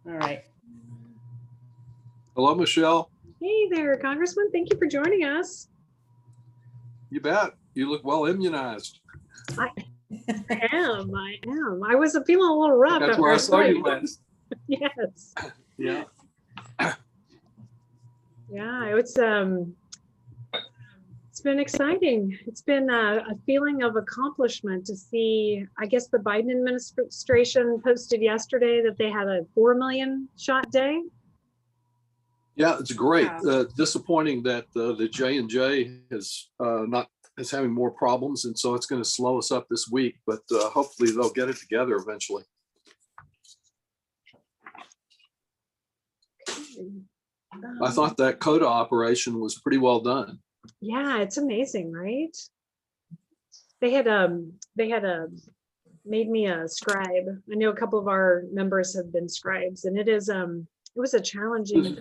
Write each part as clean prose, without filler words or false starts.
All right. Hello, Michelle. Hey there, Congressman. Thank you for joining us. You bet. You look well immunized. I am. I was feeling a little rough. That's where I saw you last. Yes. Yeah. Yeah, it's been exciting. It's been a feeling of accomplishment to see. I guess the Biden administration posted yesterday that they had a 4 million shot day. Yeah, it's great. Wow. Disappointing that the J&J is having more problems, and so it's going to slow us up this week. But hopefully they'll get it together eventually. I thought that CODA operation was pretty well done. Yeah, it's amazing, right? They had made me a scribe. I know a couple of our members have been scribes, and it was a challenging.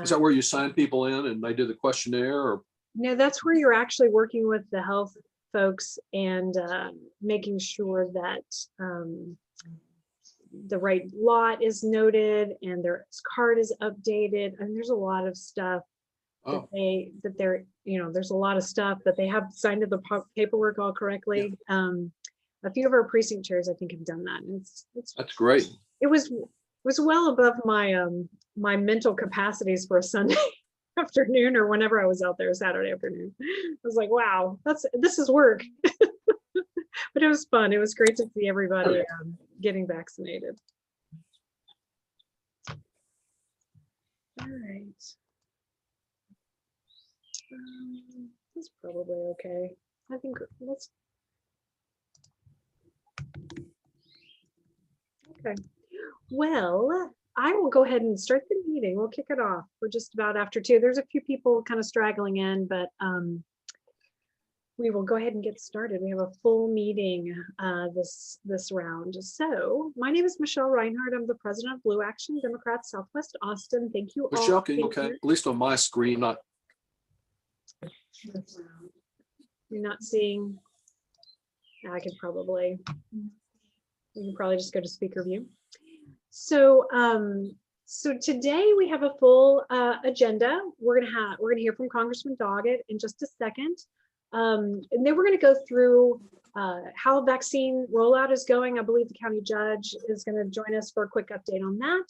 Is that where you sign people in and they do the questionnaire? Or? No, that's where you're actually working with the health folks and making sure that the right lot is noted and their card is updated. And there's a lot of stuff there's a lot of stuff that they have signed the paperwork all correctly. Yeah. A few of our precinct chairs, I think, have done that. And that's great. It was well above my my mental capacities for a Sunday afternoon or whenever I was out there Saturday afternoon. I was like, wow, this is work. But it was fun. It was great to see everybody getting vaccinated. All right. That's probably okay. I think okay. Well, I will go ahead and start the meeting. We'll kick it off. We're just about after 2. There's a few people kind of straggling in, but we will go ahead and get started. We have a full meeting this round. So my name is Michelle Reinhardt. I'm the president of Blue Action Democrats Southwest Austin. Thank you all. Michelle, at least on my screen, not. You're not seeing. I could probably. You can probably just go to speaker view. So today we have a full agenda. We're gonna hear from Congressman Doggett in just a second, and then we're gonna go through how vaccine rollout is going. I believe the county judge is gonna join us for a quick update on that,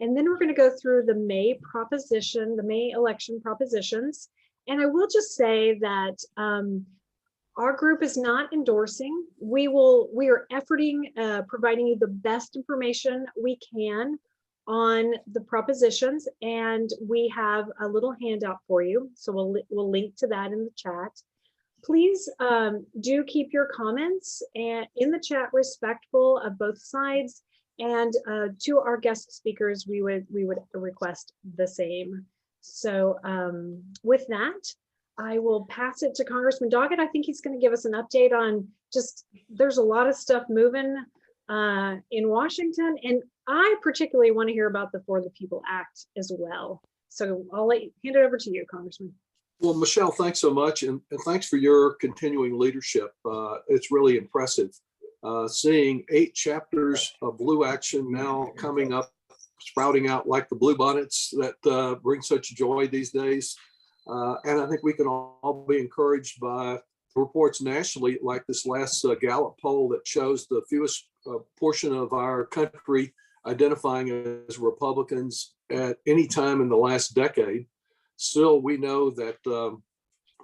and then we're gonna go through the May election propositions. And I will just say that our group is not endorsing. We are efforting providing you the best information we can on the propositions, and we have a little handout for you. So we'll link to that in the chat. Please do keep your comments in the chat respectful of both sides, and to our guest speakers, we would request the same. So with that, I will pass it to Congressman Doggett. I think he's going to give us an update on there's a lot of stuff moving in Washington, and I particularly want to hear about the For the People Act as well. So I'll hand it over to you, Congressman. Well, Michelle, thanks so much, and thanks for your continuing leadership. It's really impressive seeing 8 chapters of Blue Action now coming up, sprouting out like the bluebonnets that bring such joy these days. And I think we can all be encouraged by reports nationally, like this last Gallup poll that shows the fewest portion of our country identifying as Republicans at any time in the last decade. Still, we know that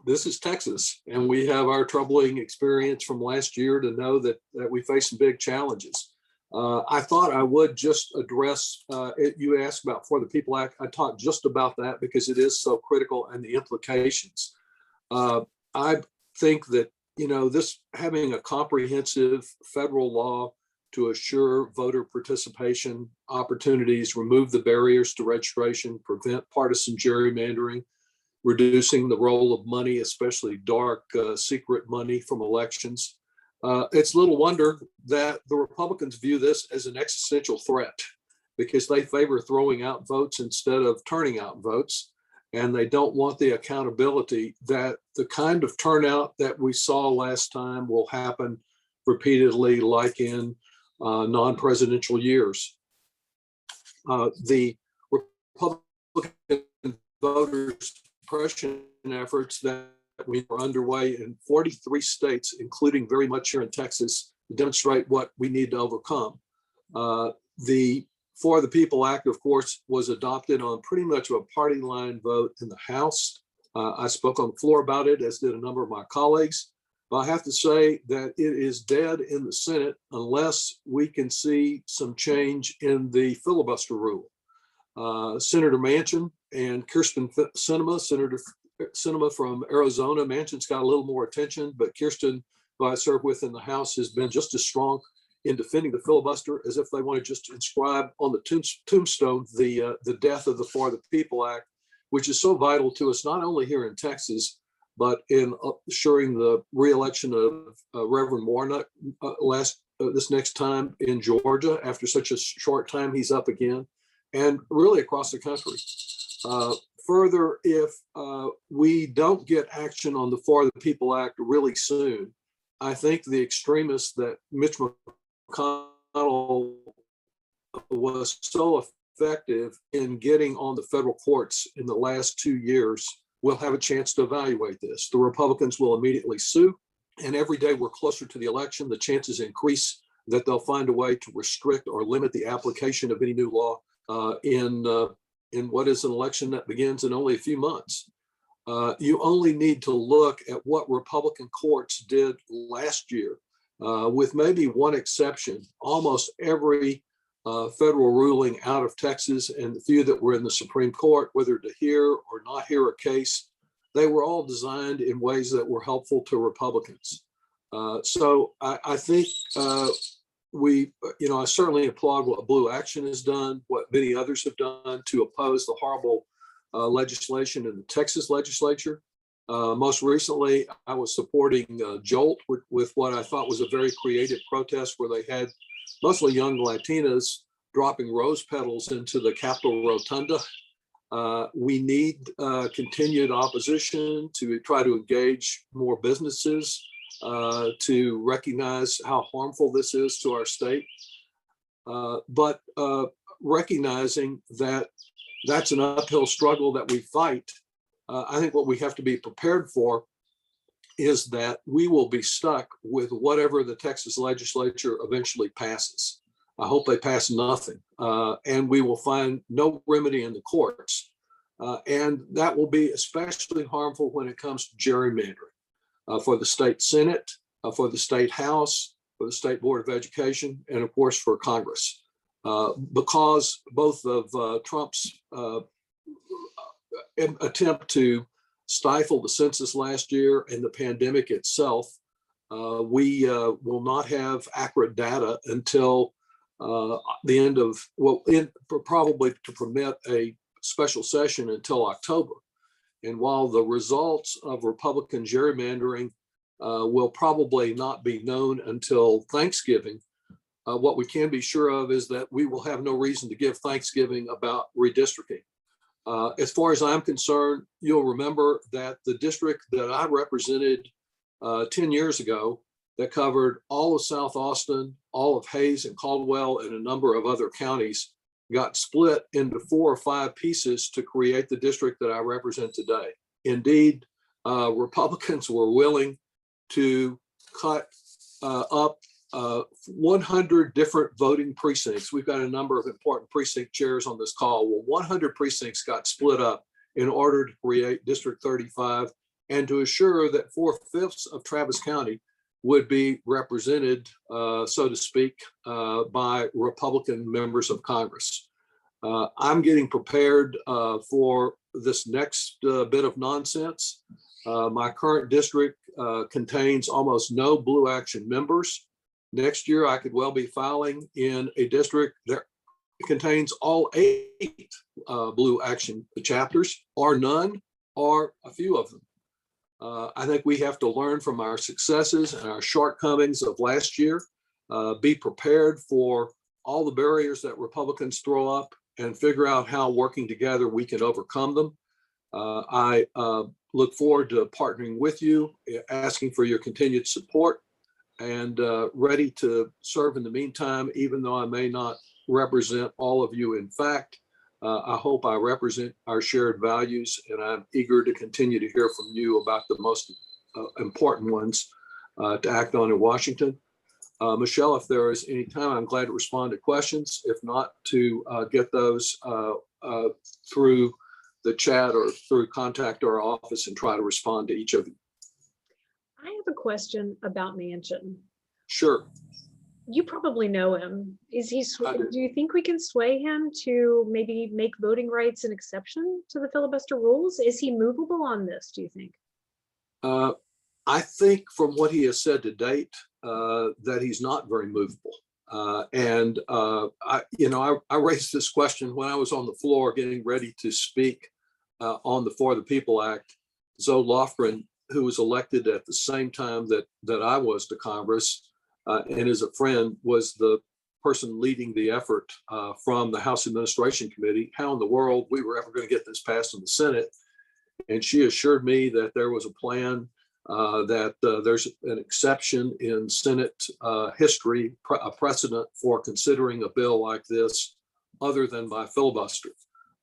this is Texas, and we have our troubling experience from last year to know that we face some big challenges. I thought I would just address, you asked about For the People Act. I talked just about that because it is so critical and the implications. I think that, this having a comprehensive federal law to assure voter participation opportunities, remove the barriers to registration, prevent partisan gerrymandering, reducing the role of money, especially dark secret money from elections. It's little wonder that the Republicans view this as an existential threat because they favor throwing out votes instead of turning out votes. And they don't want the accountability that the kind of turnout that we saw last time will happen repeatedly, like in non-presidential years. The Republican voter suppression efforts that we are underway in 43 states, including very much here in Texas, to demonstrate what we need to overcome. The For the People Act, of course, was adopted on pretty much a party line vote in the House. I spoke on the floor about it, as did a number of my colleagues. But I have to say that it is dead in the Senate unless we can see some change in the filibuster rule. Senator Manchin and Kirsten Sinema, Senator Sinema from Arizona. Manchin's got a little more attention, but Kirsten, who I serve with in the House, has been just as strong in defending the filibuster as if they want to just inscribe on the tombstone the death of the For the People Act, which is so vital to us, not only here in Texas, but in assuring the reelection of Reverend Warnock this next time in Georgia. After such a short time, he's up again, and really across the country. Further, if we don't get action on the For the People Act really soon, I think the extremists that Mitch McConnell was so effective in getting on the federal courts in the last 2 years will have a chance to evaluate this. The Republicans will immediately sue, and every day we're closer to the election, the chances increase that they'll find a way to restrict or limit the application of any new law in what is an election that begins in only a few months. You only need to look at what Republican courts did last year, with maybe one exception. Almost every federal ruling out of Texas and the few that were in the Supreme Court, whether to hear or not hear a case, they were all designed in ways that were helpful to Republicans. So I think I certainly applaud what Blue Action has done, what many others have done to oppose the horrible legislation in the Texas legislature. Most recently, I was supporting Jolt with what I thought was a very creative protest where they had mostly young Latinas dropping rose petals into the Capitol Rotunda. We need continued opposition to try to engage more businesses, to recognize how harmful this is to our state, but recognizing that that's an uphill struggle that we fight. I think what we have to be prepared for is that we will be stuck with whatever the Texas legislature eventually passes. I hope they pass nothing, and we will find no remedy in the courts. And that will be especially harmful when it comes to gerrymandering for the state Senate, for the state House, for the State Board of Education, and of course for Congress. Because both of Trump's attempt to stifle the census last year and the pandemic itself, we will not have accurate data until the end of, probably to permit a special session until October. And while the results of Republican gerrymandering will probably not be known until Thanksgiving, what we can be sure of is that we will have no reason to give Thanksgiving about redistricting. As far as I'm concerned, you'll remember that the district that I represented 10 years ago that covered all of South Austin, all of Hayes and Caldwell, and a number of other counties got split into 4 or 5 pieces to create the district that I represent today. Indeed, Republicans were willing to cut up 100 different voting precincts. We've got a number of important precinct chairs on this call. Well, 100 precincts got split up in order to create District 35 and to assure that 4/5 of Travis County would be represented, so to speak, by Republican members of Congress. I'm getting prepared for this next bit of nonsense. My current district contains almost no Blue Action members. Next year, I could well be filing in a district that contains all 8 Blue Action chapters, or none, or a few of them. I think we have to learn from our successes and our shortcomings of last year, be prepared for all the barriers that Republicans throw up, and figure out how, working together, we can overcome them. I look forward to partnering with you, asking for your continued support, and ready to serve in the meantime, even though I may not represent all of you. In fact, I hope I represent our shared values, and I'm eager to continue to hear from you about the most important ones to act on in Washington. Michelle, if there is any time, I'm glad to respond to questions. If not, to get those through the chat or through contact our office and try to respond to each of you. I have a question about Manchin. Sure. You probably know him. Is he? I do. Do you think we can sway him to maybe make voting rights an exception to the filibuster rules? Is he movable on this, do you think? I think from what he has said to date, that he's not very movable. I raised this question when I was on the floor getting ready to speak on the For the People Act. Zoe Lofgren, who was elected at the same time that I was to Congress, and as a friend, was the person leading the effort from the House Administration Committee, how in the world we were ever going to get this passed in the Senate. And she assured me that there was a plan, that there's an exception in Senate history, a precedent for considering a bill like this other than by filibuster.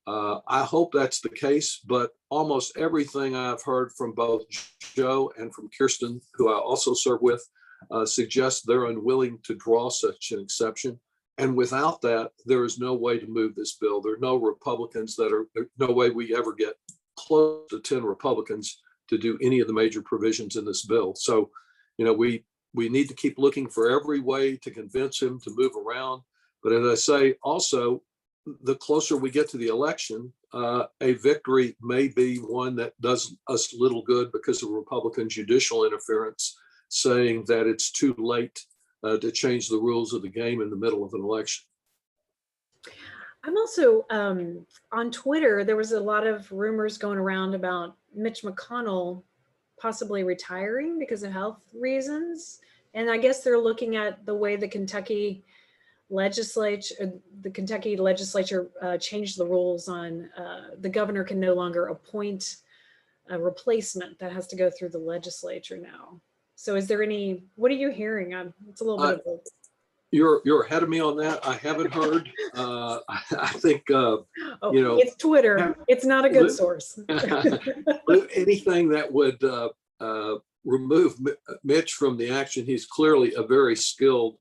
I hope that's the case, but almost everything I've heard from both Joe and from Kirsten, who I also serve with, suggests they're unwilling to draw such an exception. And without that, there is no way to move this bill. There are no Republicans there's no way we ever get close to 10 Republicans to do any of the major provisions in this bill. So, we need to keep looking for every way to convince him to move around. But as I say, also, the closer we get to the election, a victory may be one that does us little good because of Republican judicial interference, saying that it's too late to change the rules of the game in the middle of an election. I'm also on Twitter, there was a lot of rumors going around about Mitch McConnell possibly retiring because of health reasons. And I guess they're looking at the way the Kentucky legislature changed the rules on the governor can no longer appoint a replacement. That has to go through the legislature now. So is there what are you hearing? It's a little bit of You're ahead of me on that. I haven't heard. I think it's Twitter. It's not a good source. Anything that would remove Mitch from the action. He's clearly a very skilled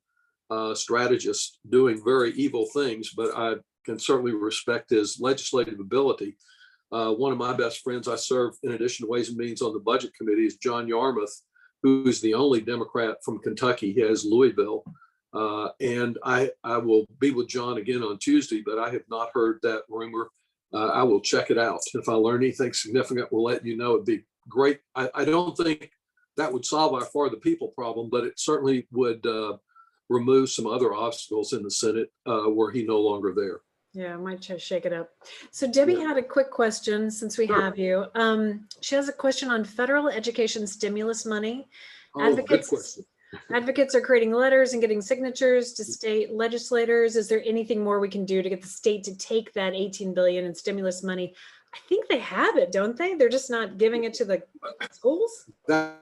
strategist doing very evil things, but I can certainly respect his legislative ability. One of my best friends I serve, in addition to Ways and Means on the Budget Committee, is John Yarmouth, who is the only Democrat from Kentucky. He has Louisville. And I will be with John again on Tuesday, but I have not heard that rumor. I will check it out. If I learn anything significant, we'll let you know. It'd be great. I don't think that would solve our For the People problem, but it certainly would remove some other obstacles in the Senate were he no longer there. Yeah, I might just shake it up. So Debbie had a quick question since we have you. She has a question on federal education stimulus money. Good question. Advocates are creating letters and getting signatures to state legislators. Is there anything more we can do to get the state to take that $18 billion in stimulus money? I think they have it, don't they? They're just not giving it to the schools. That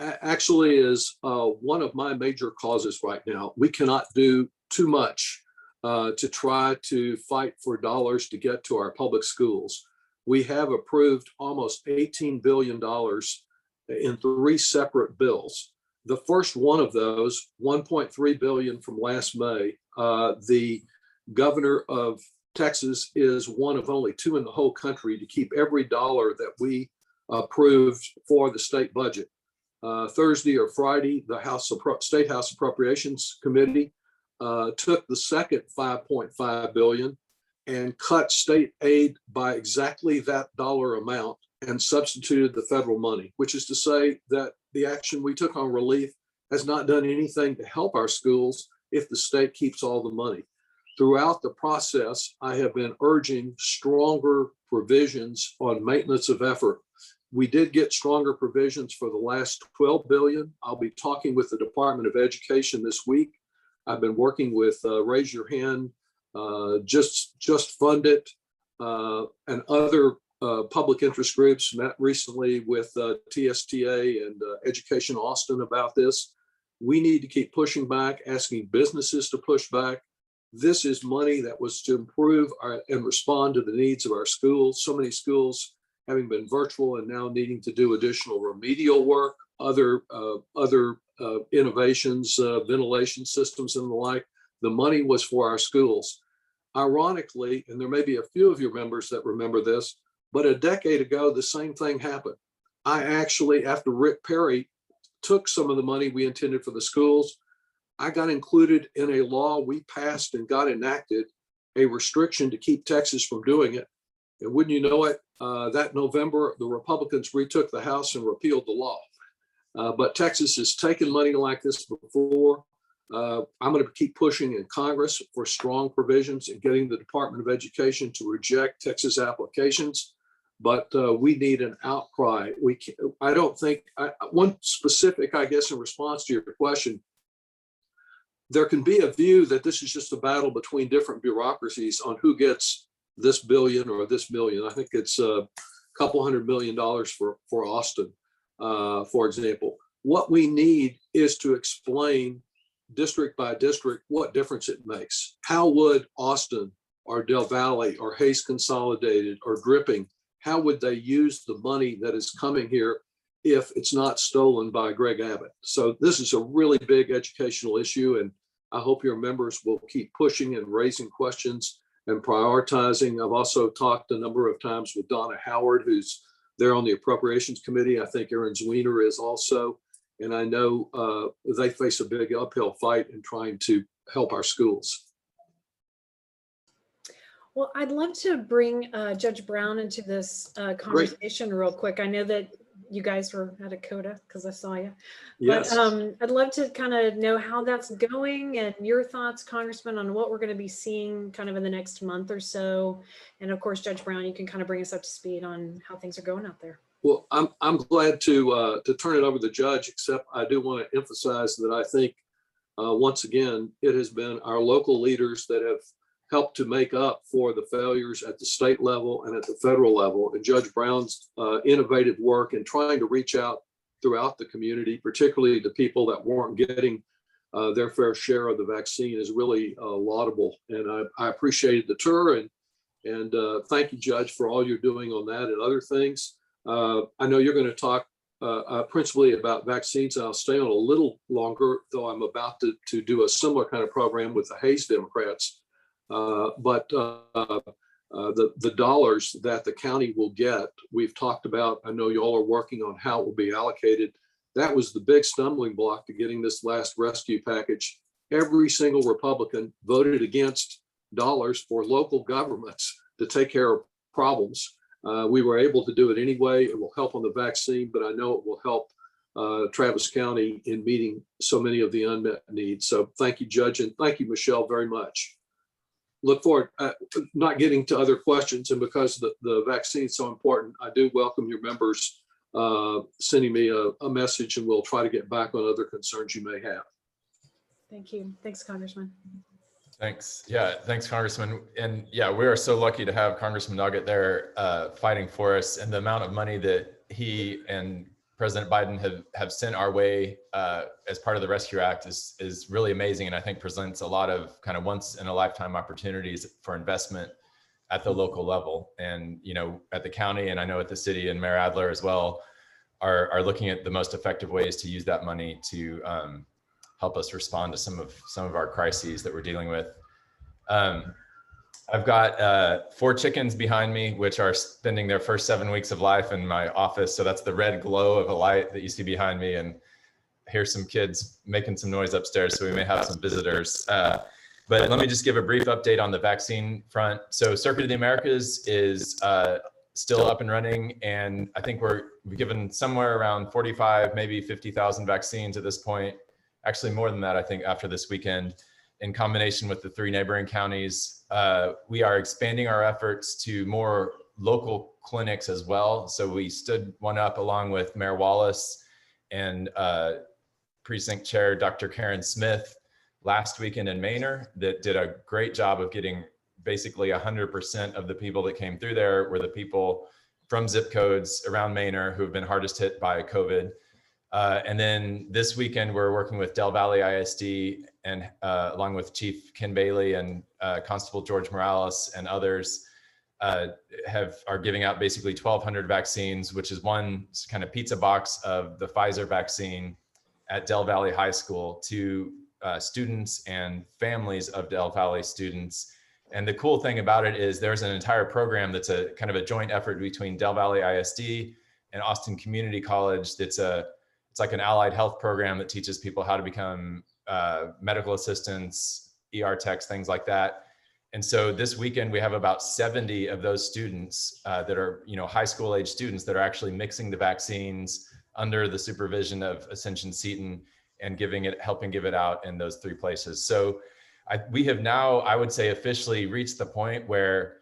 actually is one of my major causes right now. We cannot do too much to try to fight for dollars to get to our public schools. We have approved almost $18 billion in 3 separate bills. The first one of those, $1.3 billion from last May, the governor of Texas is one of only 2 in the whole country to keep every dollar that we approved for the state budget. Thursday or Friday, the State House Appropriations Committee took the second $5.5 billion and cut state aid by exactly that dollar amount and substituted the federal money, which is to say that the action we took on relief has not done anything to help our schools if the state keeps all the money. Throughout the process, I have been urging stronger provisions on maintenance of effort. We did get stronger provisions for the last $12 billion. I'll be talking with the Department of Education this week. I've been working with Raise Your Hand, Just Fund It, and other public interest groups. Met recently with TSTA and Education Austin about this. We need to keep pushing back, asking businesses to push back. This is money that was to improve and respond to the needs of our schools. So many schools having been virtual and now needing to do additional remedial work, other innovations, ventilation systems and the like. The money was for our schools. Ironically, and there may be a few of your members that remember this, but a decade ago, the same thing happened. I actually, after Rick Perry took some of the money we intended for the schools, I got included in a law we passed and got enacted, a restriction to keep Texas from doing it. And wouldn't you know it, that November, the Republicans retook the House and repealed the law. But Texas has taken money like this before. I'm going to keep pushing in Congress for strong provisions and getting the Department of Education to reject Texas applications. But we need an outcry. I don't think, one specific, I guess, in response to your question, there can be a view that this is just a battle between different bureaucracies on who gets this billion or this million. I think it's a couple $100 million for Austin, for example. What we need is to explain district by district what difference it makes. How would Austin or Del Valle or Hayes Consolidated or Dripping, how would they use the money that is coming here if it's not stolen by Greg Abbott? So this is a really big educational issue, and I hope your members will keep pushing and raising questions and prioritizing. I've also talked a number of times with Donna Howard, who's there on the Appropriations Committee. I think Aaron Zwiener is also, and I know they face a big uphill fight in trying to help our schools. Well, I'd love to bring Judge Brown into this conversation real quick. I know that you guys were at a CODA because I saw you. Yes. But I'd love to kind of know how that's going and your thoughts, Congressman, on what we're going to be seeing kind of in the next month or so. And of course, Judge Brown, you can kind of bring us up to speed on how things are going out there. Well, I'm glad to turn it over to the judge, except I do want to emphasize that I think, once again, it has been our local leaders that have helped to make up for the failures at the state level and at the federal level. And Judge Brown's innovative work in trying to reach out throughout the community, particularly to people that weren't getting their fair share of the vaccine, is really laudable. And I appreciated the tour, and thank you, Judge, for all you're doing on that and other things. I know you're going to talk principally about vaccines. I'll stay on a little longer, though I'm about to do a similar kind of program with the Hayes Democrats. But the dollars that the county will get, we've talked about. I know you all are working on how it will be allocated. That was the big stumbling block to getting this last rescue package. Every single Republican voted against dollars for local governments to take care of problems. We were able to do it anyway. It will help on the vaccine, but I know it will help Travis County in meeting so many of the unmet needs. So thank you, Judge, and thank you, Michelle, very much. Look forward to not getting to other questions, and because the vaccine is so important, I do welcome your members sending me a message, and we'll try to get back on other concerns you may have. Thank you. Thanks, Congressman. Thanks. Yeah, thanks, Congressman. And yeah, we are so lucky to have Congressman Doggett there fighting for us, and the amount of money that he and President Biden have sent our way as part of the Rescue Act is really amazing, and I think presents a lot of kind of once in a lifetime opportunities for investment at the local level. And, you know, at the county, and I know at the city, and Mayor Adler as well, are looking at the most effective ways to use that money to help us respond to some of our crises that we're dealing with. I've got 4 chickens behind me, which are spending their first 7 weeks of life in my office. So that's the red glow of a light that you see behind me. And here's some kids making some noise upstairs, so we may have some visitors. But let me just give a brief update on the vaccine front. So Circuit of the Americas is still up and running. And I think we've given somewhere around 45, maybe 50,000 vaccines at this point. Actually more than that, I think, after this weekend. In combination with the 3 neighboring counties, we are expanding our efforts to more local clinics as well. So we stood one up along with Mayor Wallace and Precinct Chair Dr. Karen Smith last weekend in Manor, that did a great job of getting basically 100% of the people that came through there were the people from zip codes around Manor who have been hardest hit by COVID. And then this weekend, we're working with Del Valle ISD and along with Chief Ken Bailey and Constable George Morales and others are giving out basically 1,200 vaccines, which is one kind of pizza box of the Pfizer vaccine at Del Valle High School to students and families of Del Valle students. And the cool thing about it is there's an entire program that's a kind of a joint effort between Del Valle ISD and Austin Community College. It's like an allied health program that teaches people how to become medical assistants, ER techs, things like that. And so this weekend we have about 70 of those students that are, high school age students that are actually mixing the vaccines under the supervision of Ascension Seton and helping give it out in those 3 places. So we have now, I would say, officially reached the point where,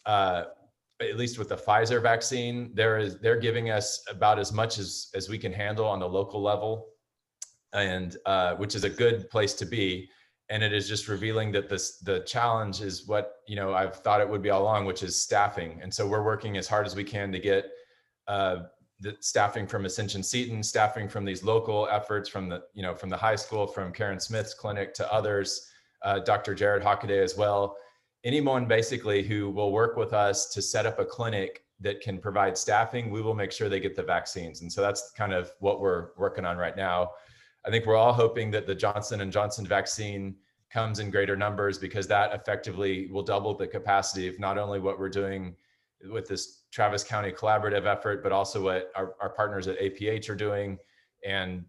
at least with the Pfizer vaccine, they're giving us about as much as we can handle on the local level, and which is a good place to be. And it is just revealing that the challenge is what I've thought it would be all along, which is staffing. And so we're working as hard as we can to get the staffing from Ascension Seton, staffing from these local efforts from the high school, from Karen Smith's clinic to others, Dr. Jared Hockaday as well. Anyone basically who will work with us to set up a clinic that can provide staffing, we will make sure they get the vaccines. And so that's kind of what we're working on right now. I think we're all hoping that the Johnson & Johnson vaccine comes in greater numbers, because that effectively will double the capacity of not only what we're doing with this Travis County collaborative effort, but also what our partners at APH are doing, and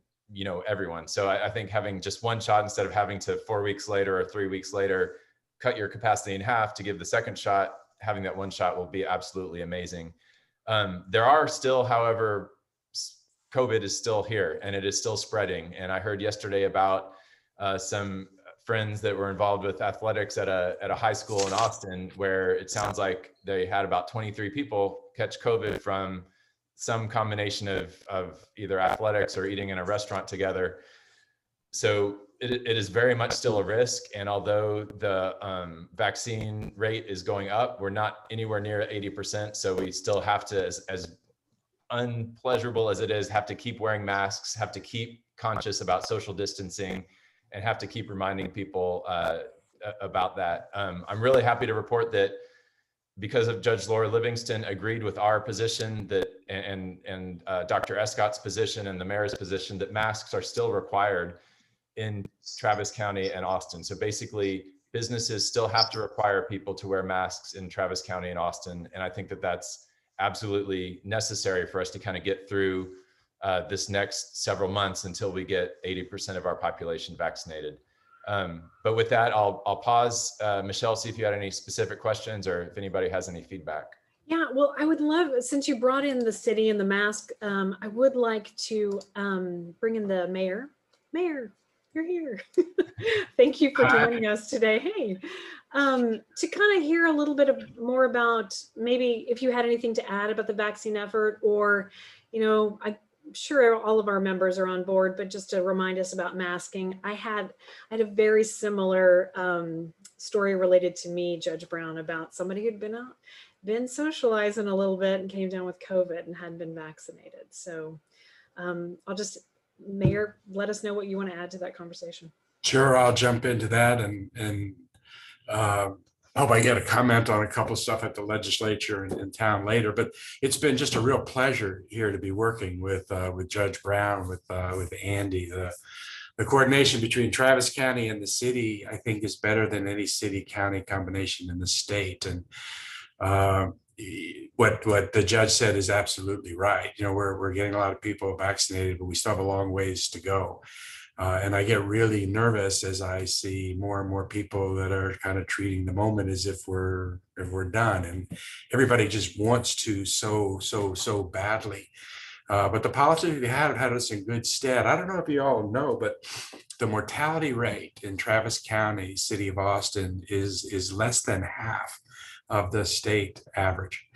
everyone. So I think having just one shot instead of having to 4 weeks later or 3 weeks later cut your capacity in half to give the second shot, having that one shot will be absolutely amazing. There are still, however, COVID is still here and it is still spreading. And I heard yesterday about some friends that were involved with athletics at a high school in Austin, where it sounds like they had about 23 people catch COVID from some combination of either athletics or eating in a restaurant together. So it is very much still a risk. And although the vaccine rate is going up, we're not anywhere near 80%. So we still have to, as unpleasurable as it is, have to keep wearing masks, have to keep conscious about social distancing, and have to keep reminding people about that. I'm really happy to report that because of Judge Laura Livingston agreed with our position that, and Dr. Escott's position and the mayor's position, that masks are still required in Travis County and Austin. So basically, businesses still have to require people to wear masks in Travis County and Austin. And I think that that's absolutely necessary for us to kind of get through this next several months until we get 80% of our population vaccinated. But with that, I'll pause. Michelle, see if you had any specific questions or if anybody has any feedback. Yeah, well, I would love, since you brought in the city and the mask, I would like to bring in the mayor. Mayor, you're here. Thank you for joining us today. Hey, to kind of hear a little bit more about, maybe if you had anything to add about the vaccine effort, or, I'm sure all of our members are on board, but just to remind us about masking. I had a very similar story related to me, Judge Brown, about somebody who'd been socializing a little bit and came down with COVID and hadn't been vaccinated. So Mayor, let us know what you want to add to that conversation. Sure, I'll jump into that and hope I get a comment on a couple of stuff at the legislature and in town later. But it's been just a real pleasure here to be working with Judge Brown, with Andy. The coordination between Travis County and the city, I think, is better than any city-county combination in the state. And what the judge said is absolutely right. We're getting a lot of people vaccinated, but we still have a long ways to go. And I get really nervous as I see more and more people that are kind of treating the moment as if we're done, and everybody just wants to so badly. But the policies we have had us in good stead. I don't know if you all know, but the mortality rate in Travis County, city of Austin, is less than half of the state average.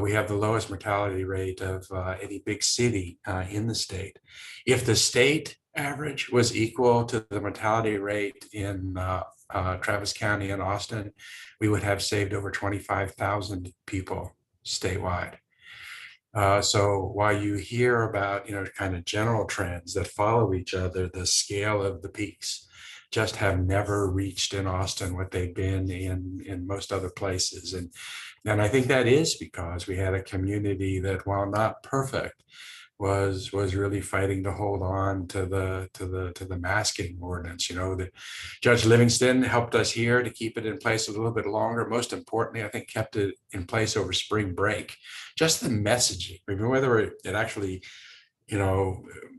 We have the lowest mortality rate of any big city in the state. If the state average was equal to the mortality rate in Travis County and Austin, we would have saved over 25,000 people statewide. So while you hear about, kind of general trends that follow each other, the scale of the peaks just have never reached in Austin what they've been in most other places. And I think that is because we had a community that, while not perfect, was really fighting to hold on to the masking ordinance. The Judge Livingston helped us here to keep it in place a little bit longer. Most importantly, I think kept it in place over spring break. Just the messaging, I mean, whether it actually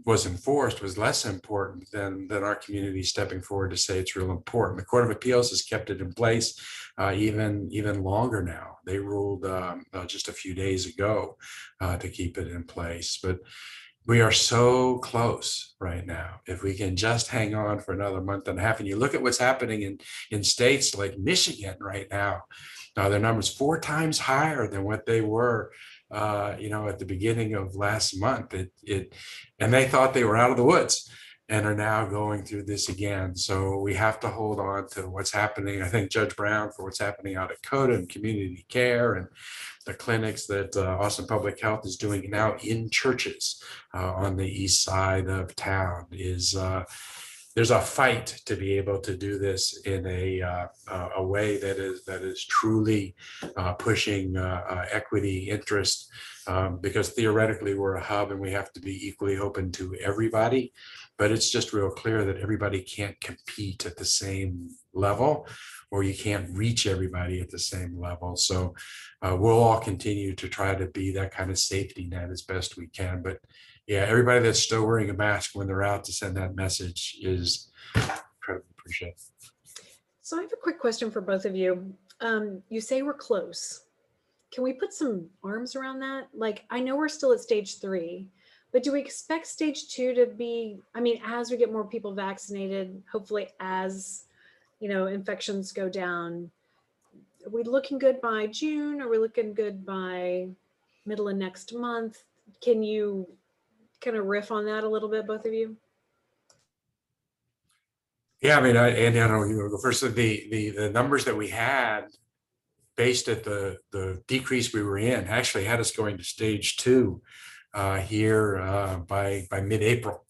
was enforced was less important than our community stepping forward to say it's real important. The Court of Appeals has kept it in place even longer now. They ruled just a few days ago to keep it in place. But we are so close right now. If we can just hang on for another month and a half, and you look at what's happening in states like Michigan right now, their numbers 4 times higher than what they were at the beginning of last month. And they thought they were out of the woods and are now going through this again. So we have to hold on to what's happening. I think Judge Brown for what's happening out at CODA and community care and the clinics that Austin Public Health is doing now in churches on the east side of town is there's a fight to be able to do this in a way that is truly pushing equity, interest, because theoretically we're a hub and we have to be equally open to everybody. But it's just real clear that everybody can't compete at the same level, or you can't reach everybody at the same level. So we'll all continue to try to be that kind of safety net as best we can. But yeah, everybody that's still wearing a mask when they're out to send that message is incredibly appreciated. So I have a quick question for both of you. You say we're close. Can we put some arms around that? Like, I know we're still at stage 3, but do we expect stage 2 to be, as we get more people vaccinated, hopefully as, infections go down, are we looking good by June? Are we looking good by middle of next month? Can you kind of riff on that a little bit, both of you? Yeah, Andy, I don't know, you want to go first. The numbers that we had based at the decrease we were in actually had us going to stage 2 here by mid-April.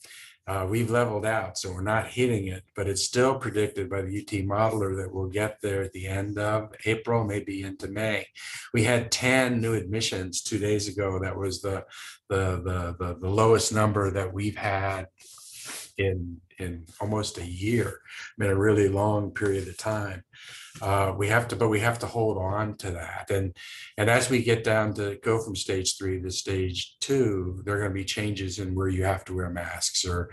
We've leveled out, so we're not hitting it, but it's still predicted by the UT modeler that we'll get there at the end of April, maybe into May. We had 10 new admissions 2 days ago. That was the lowest number that we've had in almost a year. A really long period of time. We have to hold on to that. And as we get down to go from stage 3 to stage 2, there are going to be changes in where you have to wear masks or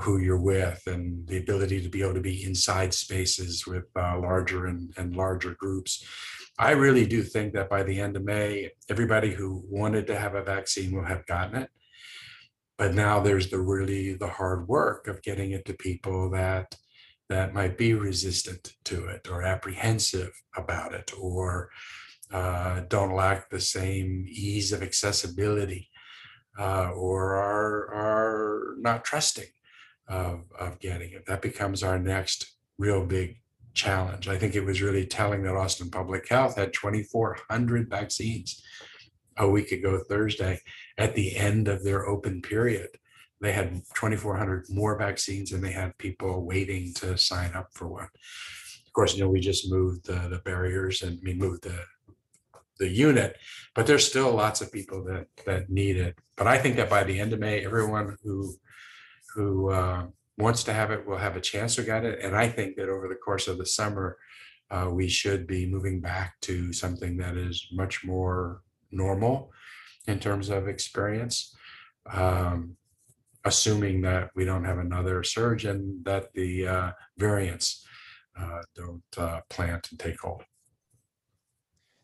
who you're with, and the ability to be able to be inside spaces with larger and larger groups. I really do think that by the end of May, everybody who wanted to have a vaccine will have gotten it. But now there's the hard work of getting it to people that might be resistant to it or apprehensive about it, or don't lack the same ease of accessibility, or are not trusting of getting it. That becomes our next real big challenge. I think it was really telling that Austin Public Health had 2,400 vaccines a week ago Thursday at the end of their open period. They had 2,400 more vaccines and they had people waiting to sign up for one. Of course, we just moved the barriers and we moved the unit, but there's still lots of people that need it. But I think that by the end of May, everyone who wants to have it will have a chance to get it. And I think that over the course of the summer, we should be moving back to something that is much more normal in terms of experience, assuming that we don't have another surge and that the variants don't plant and take hold.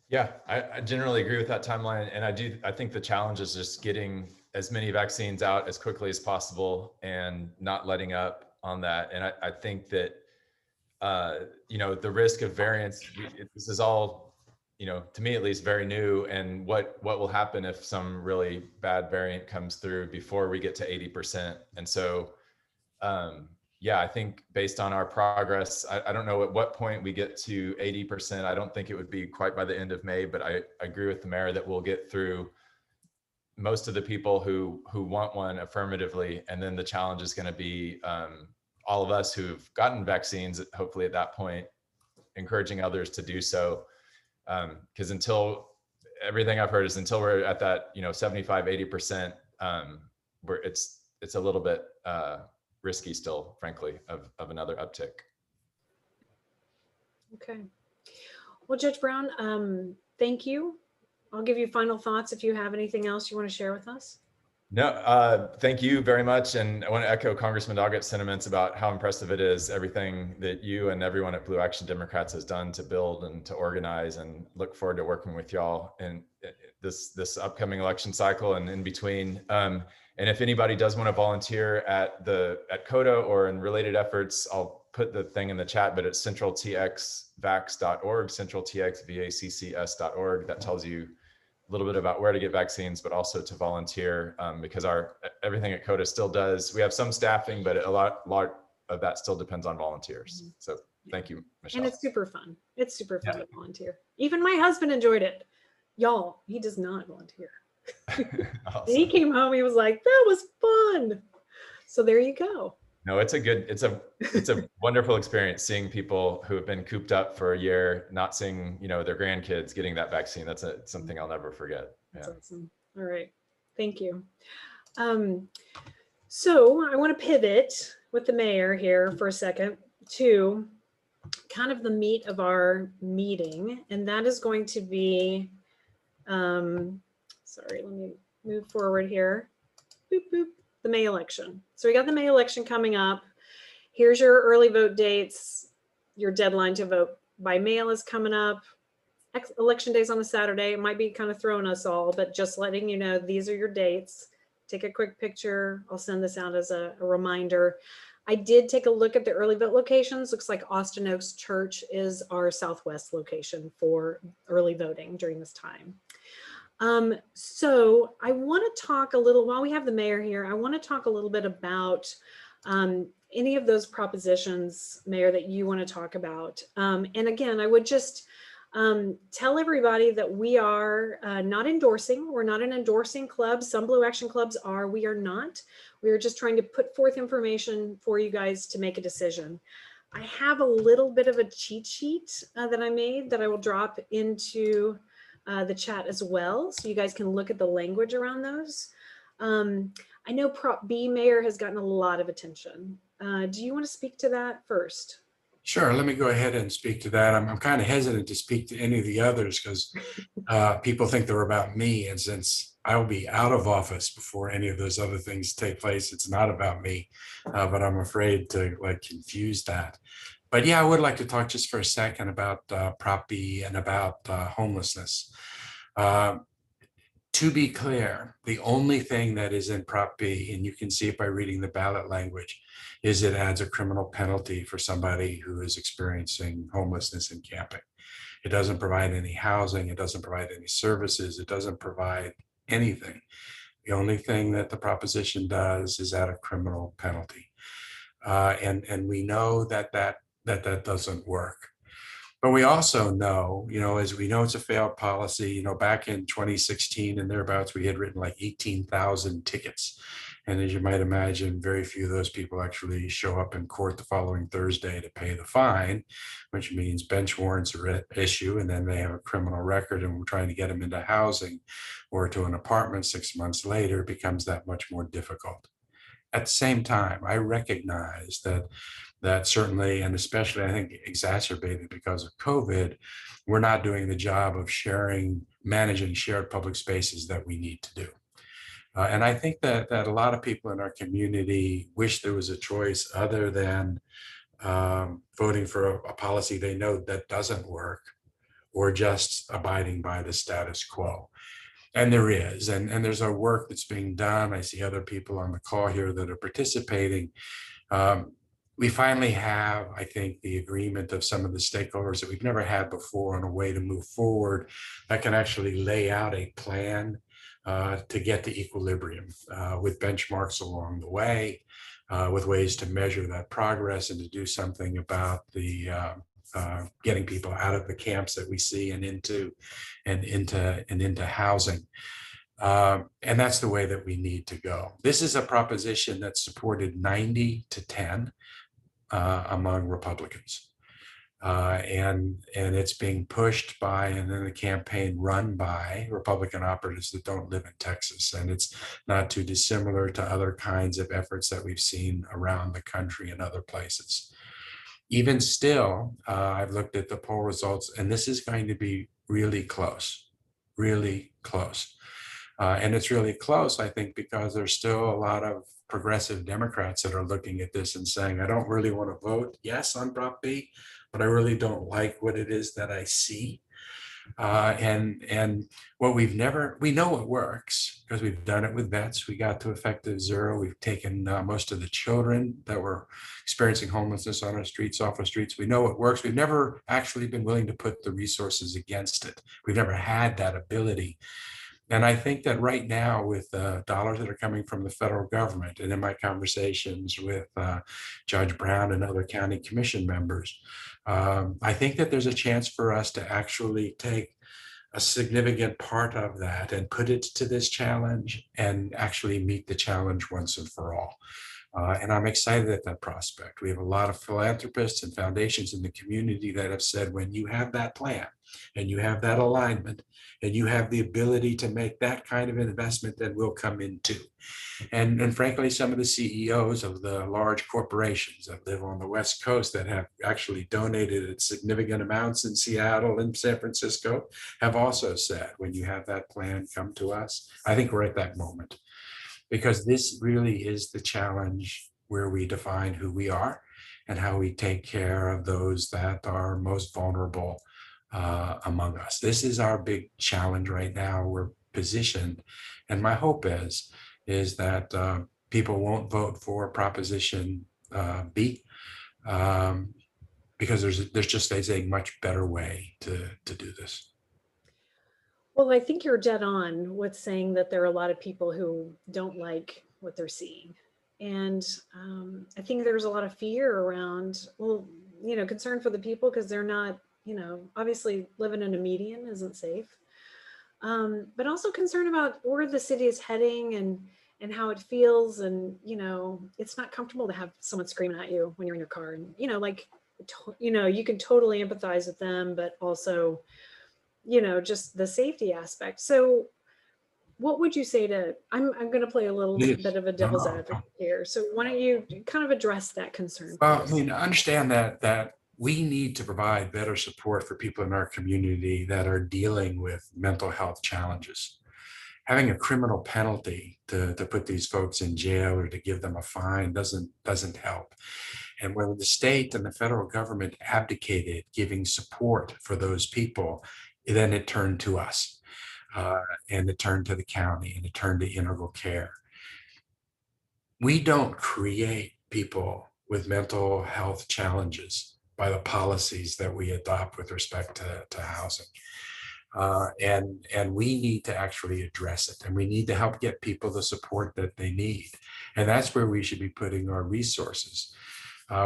Yeah, I generally agree with that timeline. And I think the challenge is just getting as many vaccines out as quickly as possible and not letting up on that. And I think that, the risk of variants, this is all, to me at least, very new. And what will happen if some really bad variant comes through before we get to 80%? And so, I think based on our progress, I don't know at what point we get to 80%. I don't think it would be quite by the end of May, but I agree with the mayor that we'll get through most of the people who want one affirmatively. And then the challenge is going to be all of us who've gotten vaccines, hopefully at that point, encouraging others to do so. Because until everything I've heard is until we're at that, 75, 80%, where it's a little bit risky still, frankly, of another uptick. Okay. Well, Judge Brown, thank you. I'll give you final thoughts if you have anything else you want to share with us. No, thank you very much. And I want to echo Congressman Doggett's sentiments about how impressive it is, everything that you and everyone at Blue Action Democrats has done to build and to organize, and look forward to working with y'all in this upcoming election cycle and in between. And if anybody does want to volunteer at CODA or in related efforts, I'll put the thing in the chat, but it's centraltxvax.org, centraltxvaccs.org. That tells you a little bit about where to get vaccines, but also to volunteer, because everything at CODA still does. We have some staffing, but a lot of that still depends on volunteers. So thank you, Michelle. And it's super fun. It's super fun to volunteer. Even my husband enjoyed it. Y'all, he does not volunteer. Awesome. He came home, he was like, that was fun. So there you go. No, it's a wonderful experience seeing people who have been cooped up for a year, not seeing, their grandkids getting that vaccine. That's something I'll never forget. That's awesome. All right. Thank you. So I want to pivot with the mayor here for a second to kind of the meat of our meeting. And that is going to be, sorry, let me move forward here. Boop, boop. The May election. So we got the May election coming up. Here's your early vote dates. Your deadline to vote by mail is coming up. Election day's on a Saturday. It might be kind of throwing us all, but just letting you know, these are your dates. Take a quick picture. I'll send this out as a reminder. I did take a look at the early vote locations. Looks like Austin Oaks Church is our southwest location for early voting during this time. So I want to talk a little, while we have the mayor here, I want to talk a little bit about any of those propositions, Mayor, that you want to talk about. And again, I would just tell everybody that we are not endorsing. We're not an endorsing club. Some Blue Action clubs are. We are not. We are just trying to put forth information for you guys to make a decision. I have a little bit of a cheat sheet that I made that I will drop into the chat as well, so you guys can look at the language around those. I know Prop B, Mayor, has gotten a lot of attention. Do you want to speak to that first? Sure, let me go ahead and speak to that. I'm kind of hesitant to speak to any of the others because people think they're about me, and since I will be out of office before any of those other things take place, it's not about me, but I'm afraid to confuse that. But yeah, I would like to talk just for a second about Prop B and about homelessness. To be clear, the only thing that is in Prop B, and you can see it by reading the ballot language, is it adds a criminal penalty for somebody who is experiencing homelessness and camping. It doesn't provide any housing, it doesn't provide any services, it doesn't provide anything. The only thing that the proposition does is add a criminal penalty. And we know that doesn't work. But we also know, as we know, it's a failed policy. Back in 2016 and thereabouts, we had written like 18,000 tickets. And as you might imagine, very few of those people actually show up in court the following Thursday to pay the fine, which means bench warrants are issued, and then they have a criminal record, and we're trying to get them into housing or to an apartment 6 months later becomes that much more difficult. At the same time, I recognize that certainly, and especially I think exacerbated because of COVID, we're not doing the job of managing shared public spaces that we need to do. And I think that a lot of people in our community wish there was a choice other than voting for a policy they know that doesn't work, or just abiding by the status quo. And there is, and there's a work that's being done. I see other people on the call here that are participating. We finally have, I think, the agreement of some of the stakeholders that we've never had before on a way to move forward that can actually lay out a plan to get to equilibrium with benchmarks along the way, with ways to measure that progress and to do something about the getting people out of the camps that we see and into housing. And that's the way that we need to go. This is a proposition that's supported 90-10 among Republicans. And it's being pushed by and then the campaign run by Republican operatives that don't live in Texas. And it's not too dissimilar to other kinds of efforts that we've seen around the country and other places. Even still, I've looked at the poll results, and this is going to be really close, really close. And it's really close, I think, because there's still a lot of progressive Democrats that are looking at this and saying, I don't really want to vote yes on Prop B, but I really don't like what it is that I see. And what we know it works because we've done it with vets. We got to effective zero. We've taken most of the children that were experiencing homelessness on our streets, off our streets. We know it works. We've never actually been willing to put the resources against it. We've never had that ability. And I think that right now, with the dollars that are coming from the federal government, and in my conversations with Judge Brown and other county commission members, I think that there's a chance for us to actually take a significant part of that and put it to this challenge and actually meet the challenge once and for all. And I'm excited at that prospect. We have a lot of philanthropists and foundations in the community that have said, when you have that plan and you have that alignment and you have the ability to make that kind of investment, then we'll come in too. And frankly, some of the CEOs of the large corporations that live on the West Coast that have actually donated significant amounts in Seattle and San Francisco have also said, when you have that plan, come to us. I think we're at that moment, because this really is the challenge where we define who we are and how we take care of those that are most vulnerable among us. This is our big challenge right now. We're positioned, and my hope is that people won't vote for Proposition B because there's just a much better way to do this. Well, I think you're dead on with saying that there are a lot of people who don't like what they're seeing. And I think there's a lot of fear around, well, concern for the people because they're not, obviously living in a median isn't safe. But also concern about where the city is heading and how it feels. And, it's not comfortable to have someone screaming at you when you're in your car. And, you can totally empathize with them, but also, just the safety aspect. So what would you say to, I'm going to play a little bit of a devil's advocate here. So why don't you kind of address that concern? Well, understand that we need to provide better support for people in our community that are dealing with mental health challenges. Having a criminal penalty to put these folks in jail or to give them a fine doesn't help. And when the state and the federal government abdicated giving support for those people, then it turned to us, and it turned to the county, and it turned to integral care. We don't create people with mental health challenges by the policies that we adopt with respect to housing. And we need to actually address it, and we need to help get people the support that they need. And that's where we should be putting our resources.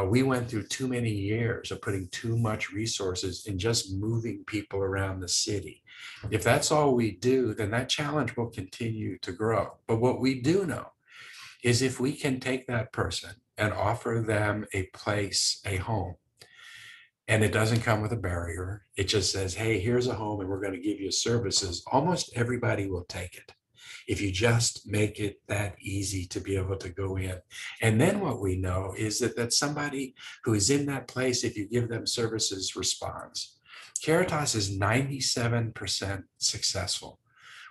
We went through too many years of putting too much resources in just moving people around the city. If that's all we do, then that challenge will continue to grow. But what we do know is if we can take that person and offer them a place, a home, and it doesn't come with a barrier, it just says, hey, here's a home and we're going to give you services, almost everybody will take it. If you just make it that easy to be able to go in. And then what we know is that somebody who is in that place, if you give them services, responds. Caritas is 97% successful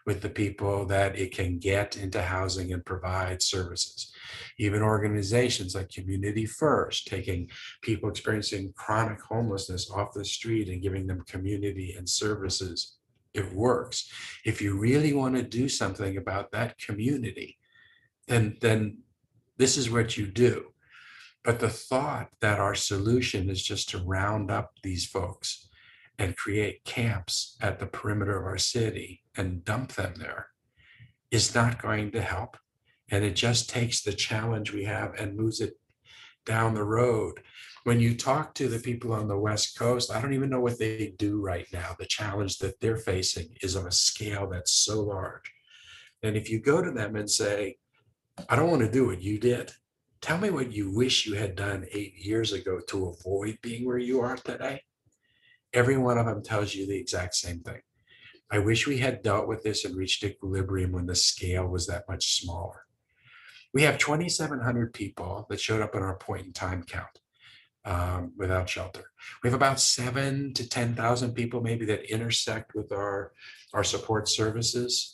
with the people that it can get into housing and provide services. Even organizations like Community First, taking people experiencing chronic homelessness off the street and giving them community and services, it works. If you really want to do something about that community, then this is what you do. But the thought that our solution is just to round up these folks and create camps at the perimeter of our city and dump them there is not going to help. And it just takes the challenge we have and moves it down the road. When you talk to the people on the West Coast, I don't even know what they do right now. The challenge that they're facing is on a scale that's so large And if you go to them and say, I don't want to do what you did, tell me what you wish you had done 8 years ago to avoid being where you are today. Every one of them tells you the exact same thing. I wish we had dealt with this and reached equilibrium when the scale was that much smaller. We have 2,700 people that showed up in our point in time count without shelter. We have about 7,000 to 10,000 people maybe that intersect with our support services.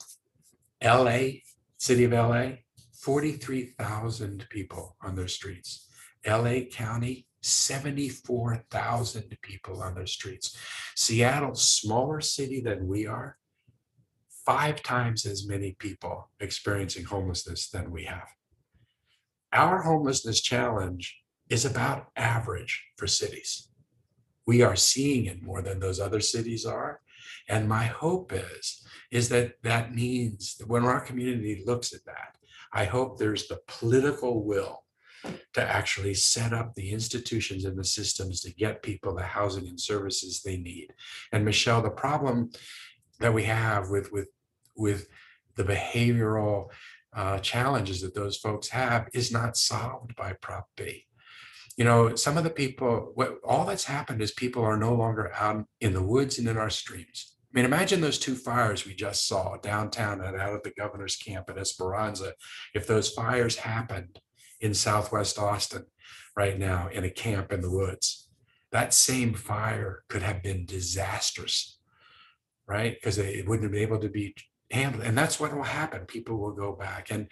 LA, city of LA, 43,000 people on their streets. LA County, 74,000 people on their streets. Seattle, smaller city than we are, 5 times as many people experiencing homelessness than we have. Our homelessness challenge is about average for cities. We are seeing it more than those other cities are. And my hope is that means that when our community looks at that, I hope there's the political will to actually set up the institutions and the systems to get people the housing and services they need. And Michelle, the problem that we have with the behavioral challenges that those folks have is not solved by Prop B. You know, some of the people, all that's happened is people are no longer out in the woods and in our streams. I mean, imagine those 2 fires we just saw downtown and out at the governor's camp at Esperanza. If those fires happened in Southwest Austin right now in a camp in the woods, that same fire could have been disastrous, right? Because it wouldn't have been able to be handled. And that's what will happen. People will go back. And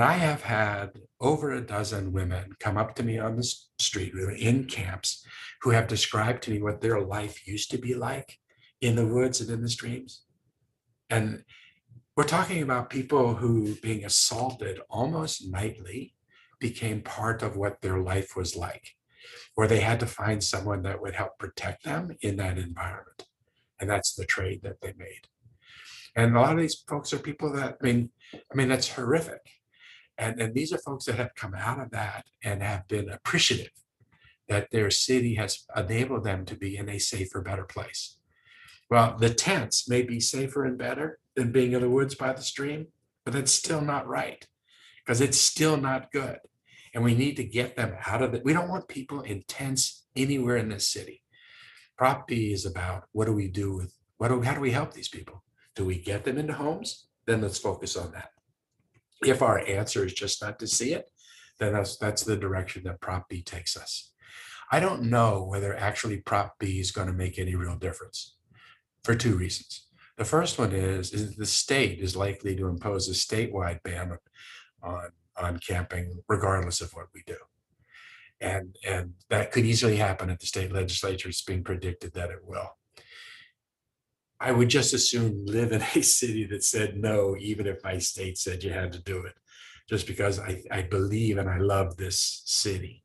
I have had over a dozen women come up to me on the street in camps who have described to me what their life used to be like in the woods and in the streams. And we're talking about people who being assaulted almost nightly became part of what their life was like, or they had to find someone that would help protect them in that environment. And that's the trade that they made. And a lot of these folks are people that, I mean, that's horrific. And these are folks that have come out of that and have been appreciative that their city has enabled them to be in a safer, better place. Well, the tents may be safer and better than being in the woods by the stream, but that's still not right because it's still not good. And we need to get them out of it. We don't want people in tents anywhere in this city. Prop B is about what do we do with, how do we help these people? Do we get them into homes? Then let's focus on that. If our answer is just not to see it, then that's the direction that Prop B takes us. I don't know whether actually Prop B is going to make any real difference for 2 reasons. The first one is the state is likely to impose a statewide ban on camping, regardless of what we do. And that could easily happen at the state legislature. It's being predicted that it will. I would just as soon live in a city that said no, even if my state said you had to do it, just because I believe and I love this city.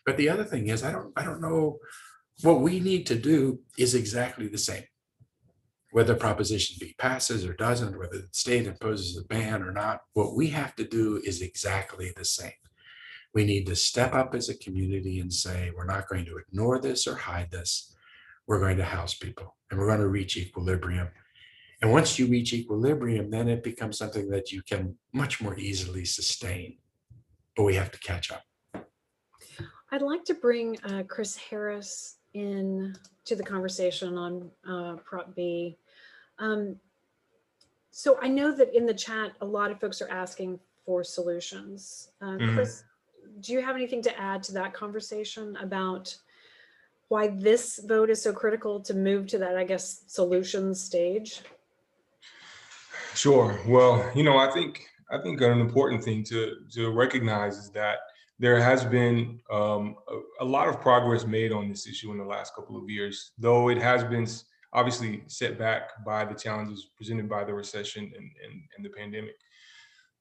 But the other thing is, I don't know, what we need to do is exactly the same. Whether Proposition B passes or doesn't, whether the state imposes a ban or not, what we have to do is exactly the same. We need to step up as a community and say, we're not going to ignore this or hide this. We're going to house people and we're going to reach equilibrium. And once you reach equilibrium, then it becomes something that you can much more easily sustain, but we have to catch up. I'd like to bring Chris Harris in to the conversation on Prop B. So I know that in the chat, a lot of folks are asking for solutions. Chris, do you have anything to add to that conversation about why this vote is so critical to move to that, I guess, solutions stage? Sure. Well, I think an important thing to recognize is that there has been a lot of progress made on this issue in the last couple of years, though it has been obviously set back by the challenges presented by the recession and the pandemic.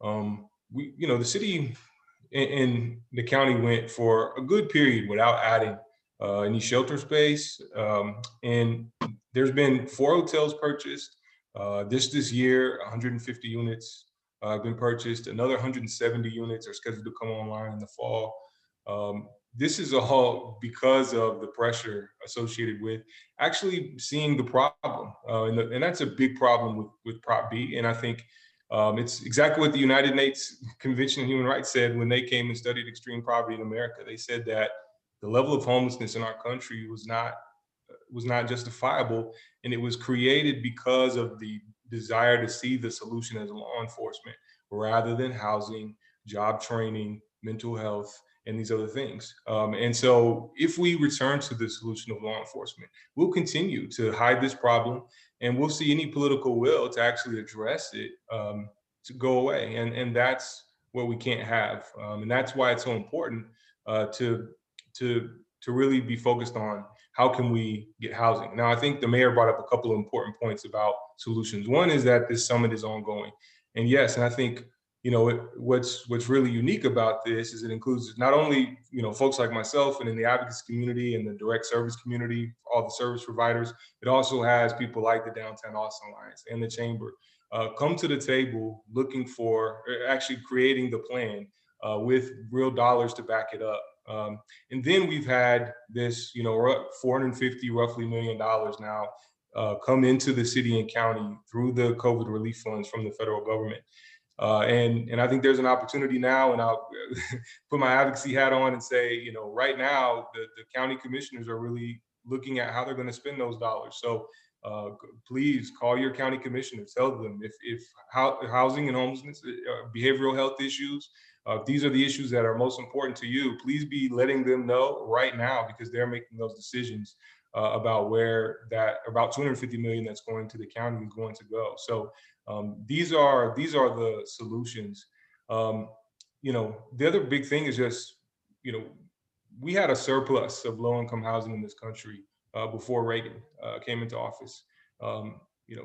The city and the county went for a good period without adding any shelter space. And there's been 4 hotels purchased. This year, 150 units have been purchased. Another 170 units are scheduled to come online in the fall. This is all because of the pressure associated with actually seeing the problem. And that's a big problem with Prop B. And I think It's exactly what the United Nations Convention on Human Rights said when they came and studied extreme poverty in America. They said that the level of homelessness in our country was not justifiable, and it was created because of the desire to see the solution as law enforcement rather than housing, job training, mental health, and these other things. And so if we return to the solution of law enforcement, we'll continue to hide this problem, and we'll see any political will to actually address it to go away. And that's what we can't have. And that's why it's so important to really be focused on how can we get housing. Now, I think the mayor brought up a couple of important points about solutions. One is that this summit is ongoing. And yes, and I think, what's really unique about this is it includes not only, folks like myself and in the advocacy community and the direct service community, all the service providers, it also has people like the Downtown Austin Alliance and the Chamber come to the table looking for, actually creating the plan with real dollars to back it up. And then we've had this, $450 roughly $1 million now come into the city and county through the COVID relief funds from the federal government. And I think there's an opportunity now, and I'll put my advocacy hat on and say, right now, the county commissioners are really looking at how they're going to spend those dollars. So please call your county commissioners, tell them if housing and homelessness, behavioral health issues, these are the issues that are most important to you, please be letting them know right now, because they're making those decisions about where that about $250 million that's going to the county is going to go. So these are the solutions. The other big thing is just, we had a surplus of low-income housing in this country before Reagan came into office.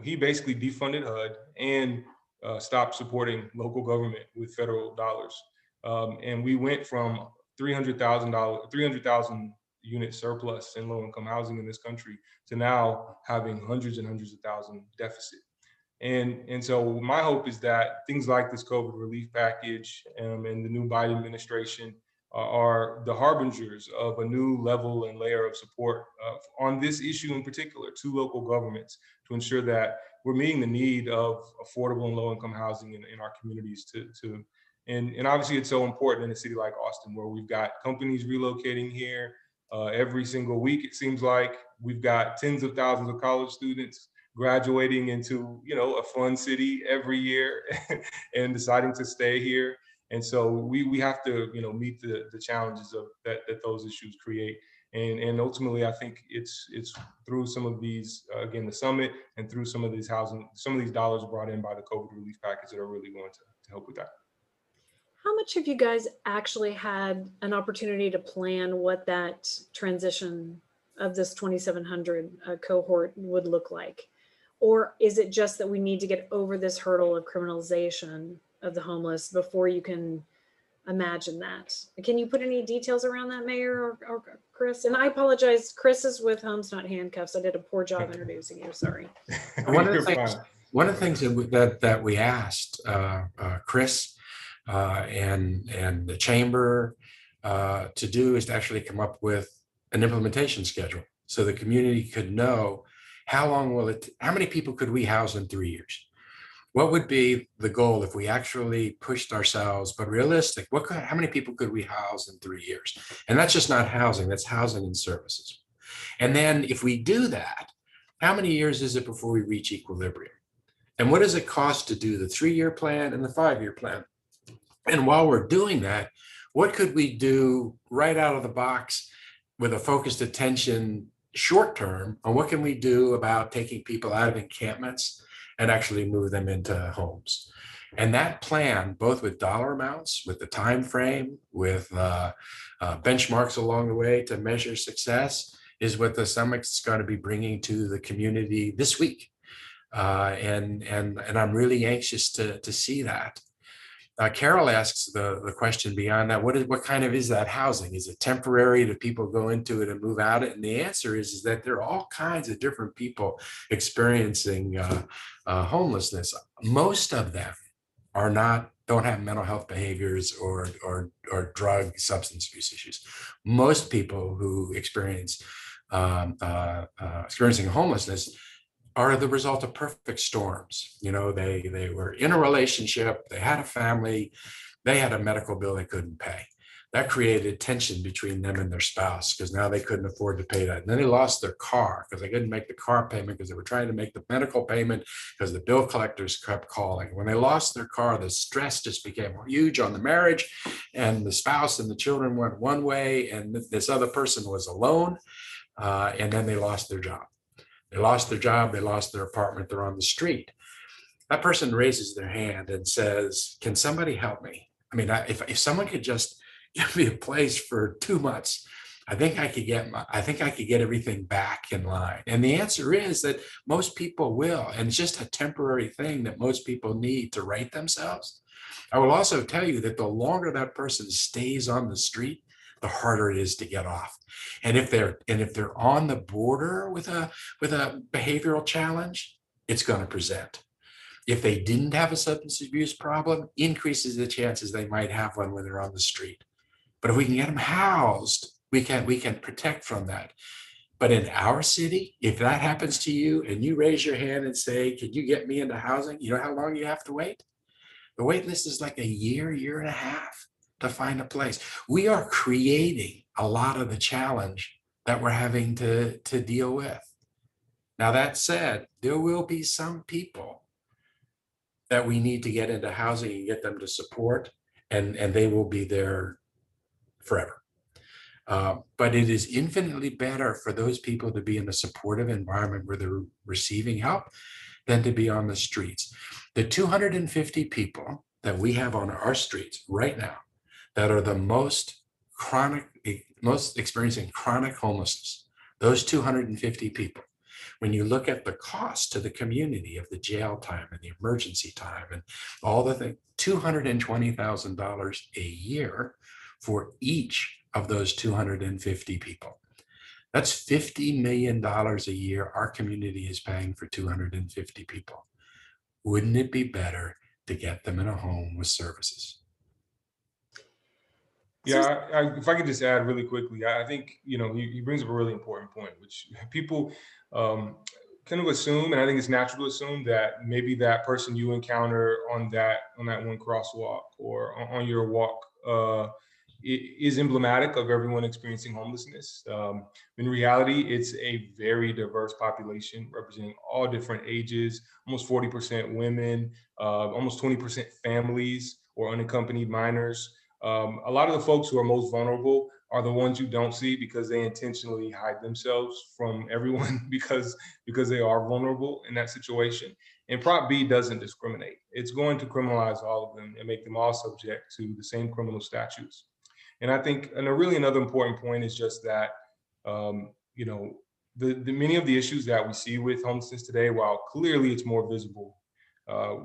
He basically defunded HUD and stopped supporting local government with federal dollars. And we went from 300,000 unit surplus in low-income housing in this country to now having hundreds and hundreds of thousand deficit. And so my hope is that things like this COVID relief package and the new Biden administration are the harbingers of a new level and layer of support on this issue in particular to local governments to ensure that we're meeting the need of affordable and low-income housing in our communities and obviously it's so important in a city like Austin, where we've got companies relocating here every single week. It seems like we've got tens of thousands of college students graduating into, a fun city every year and deciding to stay here. And so we have to, meet the challenges of that those issues create. And ultimately, I think it's through some of these, again, the summit, and through some of these dollars brought in by the COVID relief package that are really going to help with that. How much have you guys actually had an opportunity to plan what that transition of this 2,700 cohort would look like? Or is it just that we need to get over this hurdle of criminalization of the homeless before you can imagine that? Can you put any details around that, Mayor or Chris? And I apologize, Chris is with Homes Not Handcuffs. I did a poor job introducing you, sorry. One of the things that we asked Chris and the chamber to do is to actually come up with an implementation schedule so the community could know how many people could we house in 3 years? What would be the goal if we actually pushed ourselves, but realistic? How many people could we house in 3 years? And that's just not housing, that's housing and services. And then if we do that, how many years is it before we reach equilibrium? And what does it cost to do the 3-year plan and the 5-year plan? And while we're doing that, what could we do right out of the box with a focused attention short term on what can we do about taking people out of encampments and actually move them into homes? And that plan, both with dollar amounts, with the time frame, with benchmarks along the way to measure success, is what the summit's going to be bringing to the community this week. And I'm really anxious to see that. Carol asks the question beyond that, what kind of is that housing? Is it temporary? Do people go into it and move out it? And the answer is that there are all kinds of different people experiencing homelessness. Most of them don't have mental health behaviors or drug substance abuse issues. Most people who experience experiencing homelessness are the result of perfect storms. You know, they were in a relationship, they had a family, they had a medical bill they couldn't pay. That created tension between them and their spouse because now they couldn't afford to pay that. And then they lost their car because they couldn't make the car payment because they were trying to make the medical payment because the bill collectors kept calling. When they lost their car, the stress just became huge on the marriage, and the spouse and the children went one way, and this other person was alone, and then they lost their job. They lost their job, they lost their apartment, they're on the street. That person raises their hand and says, can somebody help me? I mean, if someone could just give me a place for 2 months, I think I could get everything back in line. And the answer is that most people will, and it's just a temporary thing that most people need to right themselves. I will also tell you that the longer that person stays on the street, the harder it is to get off. And if they're on the border with a behavioral challenge, it's going to present. If they didn't have a substance abuse problem, increases the chances they might have one when they're on the street. But if we can get them housed, we can protect from that. But in our city, if that happens to you and you raise your hand and say, can you get me into housing? You know how long you have to wait? The wait list is like a year and a half to find a place. We are creating a lot of the challenge that we're having to deal with. Now, that said, there will be some people that we need to get into housing and get them to support, and they will be there forever. But it is infinitely better for those people to be in a supportive environment where they're receiving help than to be on the streets. The 250 people that we have on our streets right now that are the most experiencing chronic homelessness, those 250 people, when you look at the cost to the community of the jail time and the emergency time and all the things, $220,000 a year for each of those 250 people. That's $50 million a year our community is paying for 250 people. Wouldn't it be better to get them in a home with services? Yeah, if I could just add really quickly, I think, he brings up a really important point, which people kind of assume, and I think it's natural to assume that maybe that person you encounter on that one crosswalk or on your walk is emblematic of everyone experiencing homelessness. In reality, it's a very diverse population representing all different ages, almost 40% women, almost 20% families or unaccompanied minors. A lot of the folks who are most vulnerable are the ones you don't see because they intentionally hide themselves from everyone because they are vulnerable in that situation. And Prop B doesn't discriminate. It's going to criminalize all of them and make them all subject to the same criminal statutes. And I think, another important point is just that, the many of the issues that we see with homelessness today, while clearly it's more visible,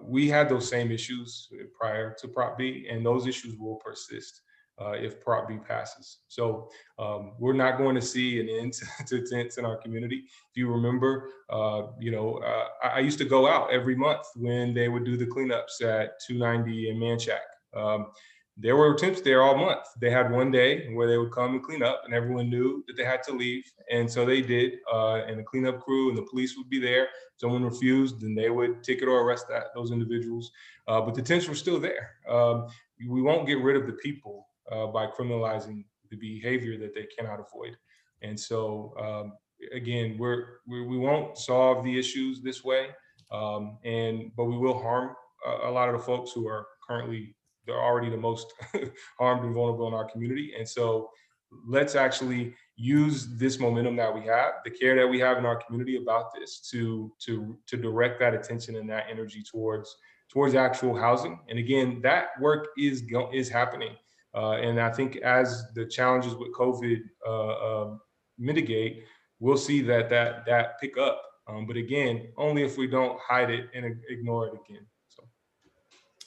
we had those same issues prior to Prop B, and those issues will persist if Prop B passes. So we're not going to see an end to tents in our community. If you remember, I used to go out every month when they would do the cleanups at 290 and Manchac. There were attempts there all month. They had one day where they would come and clean up, and everyone knew that they had to leave. And so they did. And the cleanup crew and the police would be there. Someone refused, then they would ticket or arrest those individuals. But the tents were still there. We won't get rid of the people by criminalizing the behavior that they cannot avoid. And so, again, we won't solve the issues this way, but we will harm a lot of the folks who are they're already the most harmed and vulnerable in our community. And so let's actually use this momentum that we have, the care that we have in our community about this to direct that attention and that energy towards actual housing. And again, that work is happening. And I think as the challenges with COVID mitigate, we'll see that pick up. But again, only if we don't hide it and ignore it again. So.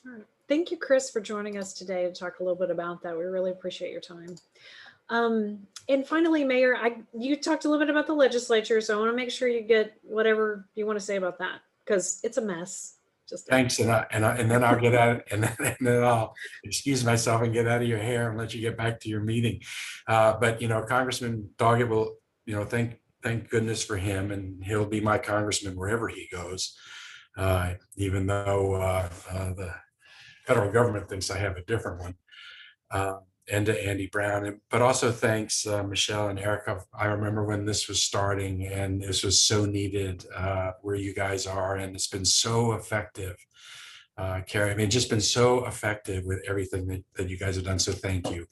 All right. Thank you, Chris, for joining us today to talk a little bit about that. We really appreciate your time. And finally, Mayor, you talked a little bit about the legislature, so I want to make sure you get whatever you want to say about that, because it's a mess. Thanks, and then I'll get at it, and then I'll excuse myself and get out of your hair and let you get back to your meeting. But Congressman Doggett will thank thank goodness for him, and he'll be my congressman wherever he goes, even though the federal government thinks I have a different one. And to Andy Brown, but also thanks Michelle and Erica. I remember when this was starting, and this was so needed where you guys are, and it's been so effective. Carrie, I mean, just been so effective with everything that you guys have done. So thank you.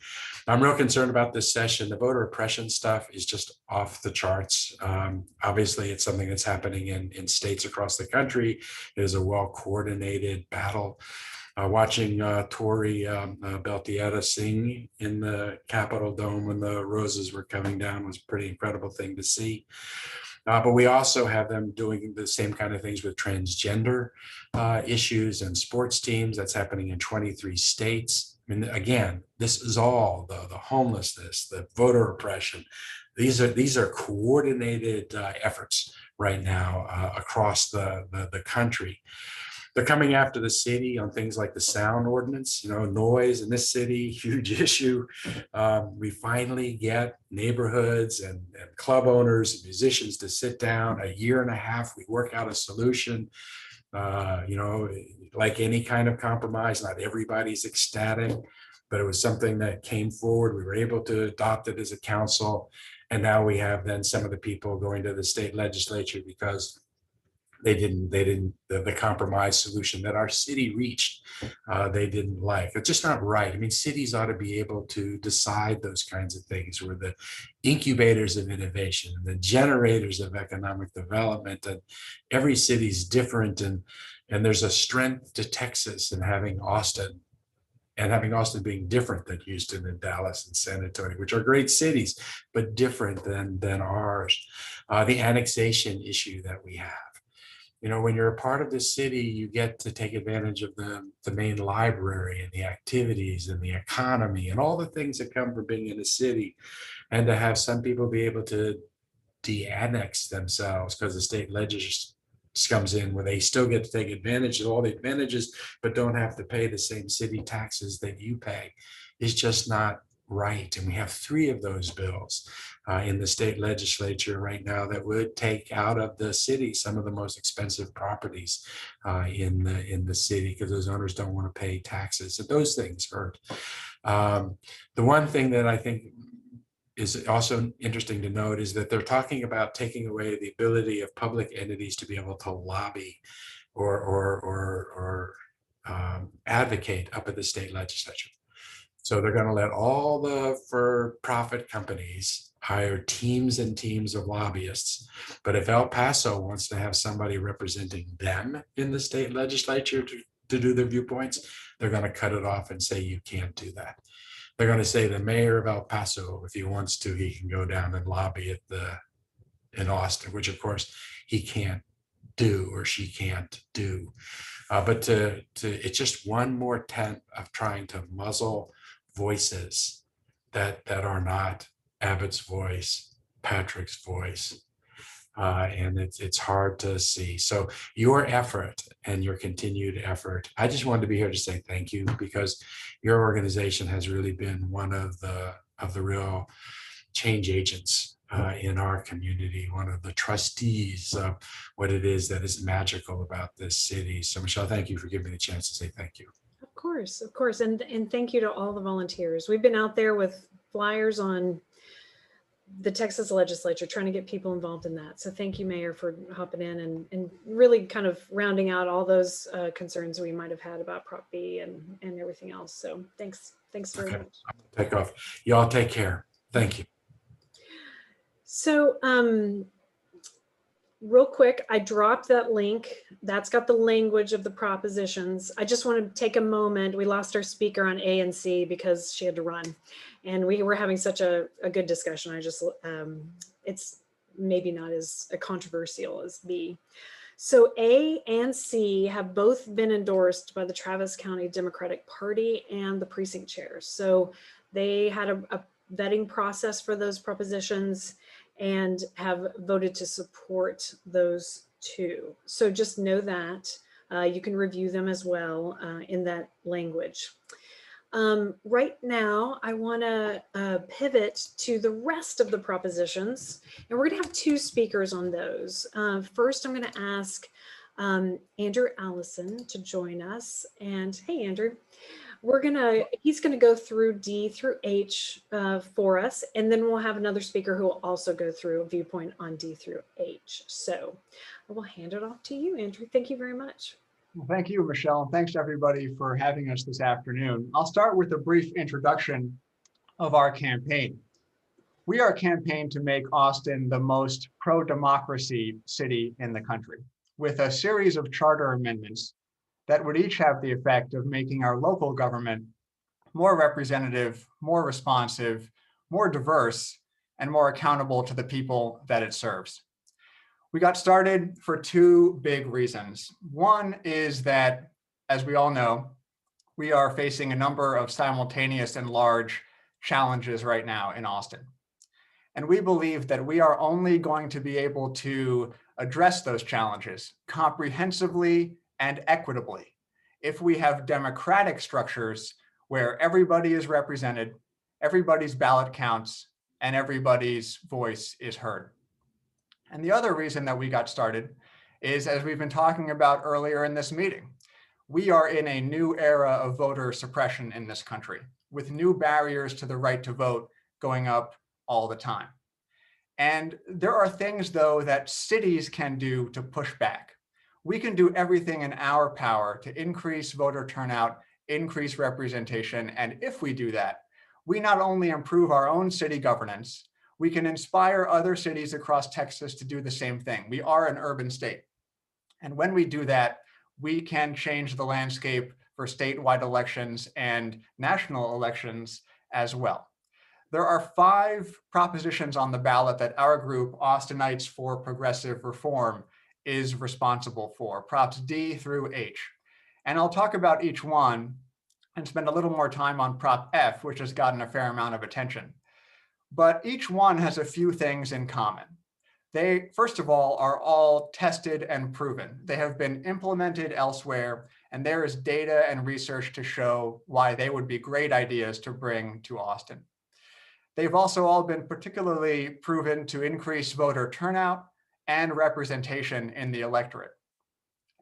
I'm real concerned about this session. The voter oppression stuff is just off the charts. Obviously, it's something that's happening in states across the country. It is a well-coordinated battle. Watching Tori Beltietta sing in the Capitol Dome when the roses were coming down was a pretty incredible thing to see. But we also have them doing the same kind of things with transgender issues and sports teams. That's happening in 23 states. I mean, again, this is all the homelessness, the voter oppression. These are coordinated efforts right now across the country. They're coming after the city on things like the sound ordinance, noise in this city, huge issue. We finally get neighborhoods and club owners and musicians to sit down. A year and a half, we work out a solution. Like any kind of compromise, not everybody's ecstatic, but it was something that came forward. We were able to adopt it as a council. And now we have then some of the people going to the state legislature because the compromise solution that our city reached, they didn't like. It's just not right. I mean, cities ought to be able to decide those kinds of things. We're the incubators of innovation, the generators of economic development, and every city's different. And there's a strength to Texas and having Austin being different than Houston and Dallas and San Antonio, which are great cities, but different than ours. The annexation issue that we have. When you're a part of the city, you get to take advantage of the main library and the activities and the economy and all the things that come from being in a city. And to have some people be able to de-annex themselves because the state legislature comes in where they still get to take advantage of all the advantages, but don't have to pay the same city taxes that you pay is just not right. And we have 3 of those bills in the state legislature right now that would take out of the city some of the most expensive properties in the city because those owners don't want to pay taxes. And those things hurt. The one thing that I think is also interesting to note is that they're talking about taking away the ability of public entities to be able to lobby or advocate up at the state legislature. So they're going to let all the for-profit companies hire teams and teams of lobbyists. But if El Paso wants to have somebody representing them in the state legislature to do their viewpoints, they're going to cut it off and say, you can't do that. They're going to say the mayor of El Paso, if he wants to, he can go down and lobby in Austin, which of course he can't do or she can't do. But it's just one more attempt of trying to muzzle voices that are not Abbott's voice, Patrick's voice. And it's hard to see. So your effort and your continued effort, I just wanted to be here to say thank you because your organization has really been one of the real change agents in our community, one of the trustees of what it is that is magical about this city. So Michelle, thank you for giving me the chance to say thank you. Of course. And thank you to all the volunteers. We've been out there with flyers on the Texas legislature trying to get people involved in that. So thank you, Mayor, for hopping in and really kind of rounding out all those concerns we might have had about Prop B and everything else. So thanks very much. Take off. Y'all take care. Thank you. So real quick, I dropped that link. That's got the language of the propositions. I just want to take a moment. We lost our speaker on A and C because she had to run. And we were having such a good discussion. It's maybe not as controversial as B. So A and C have both been endorsed by the Travis County Democratic Party and the precinct chairs. So they had a vetting process for those propositions and have voted to support those 2. So just know that you can review them as well in that language. Right now, I want to pivot to the rest of the propositions, and we're going to have two speakers on those. First, I'm going to ask Andrew Allison to join us. And hey, Andrew, he's gonna go through D through H for us, and then we'll have another speaker who will also go through a viewpoint on D through H. So I will hand it off to you, Andrew. Thank you very much. Well, thank you, Michelle, and thanks everybody for having us this afternoon. I'll start with a brief introduction of our campaign. We are campaigned to make Austin the most pro-democracy city in the country, with a series of charter amendments that would each have the effect of making our local government more representative, more responsive, more diverse, and more accountable to the people that it serves. We got started for two big reasons. One is that, as we all know, we are facing a number of simultaneous and large challenges right now in Austin. And we believe that we are only going to be able to address those challenges comprehensively and equitably if we have democratic structures where everybody is represented, everybody's ballot counts, and everybody's voice is heard. And the other reason that we got started is, as we've been talking about earlier in this meeting, we are in a new era of voter suppression in this country, with new barriers to the right to vote going up all the time. And there are things, though, that cities can do to push back. We can do everything in our power to increase voter turnout, increase representation, and if we do that, we not only improve our own city governance, we can inspire other cities across Texas to do the same thing. We are an urban state. And when we do that, we can change the landscape for statewide elections and national elections as well. There are 5 propositions on the ballot that our group, Austinites for Progressive Reform, is responsible for, Props D through H. And I'll talk about each one and spend a little more time on Prop F, which has gotten a fair amount of attention. But each one has a few things in common. They, first of all, are all tested and proven. They have been implemented elsewhere, and there is data and research to show why they would be great ideas to bring to Austin. They've also all been particularly proven to increase voter turnout and representation in the electorate.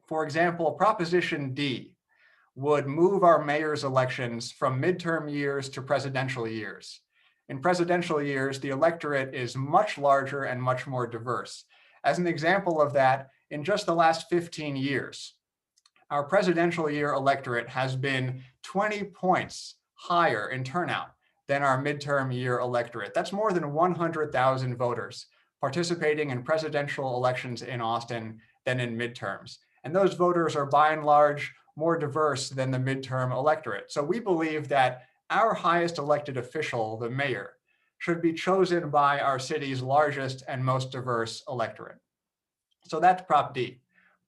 For example, Proposition D would move our mayor's elections from midterm years to presidential years. In presidential years, the electorate is much larger and much more diverse. As an example of that, in just the last 15 years, our presidential year electorate has been 20 points higher in turnout than our midterm year electorate. That's more than 100,000 voters participating in presidential elections in Austin than in midterms. And those voters are by and large more diverse than the midterm electorate. So we believe that our highest elected official, the mayor, should be chosen by our city's largest and most diverse electorate. So that's Prop D.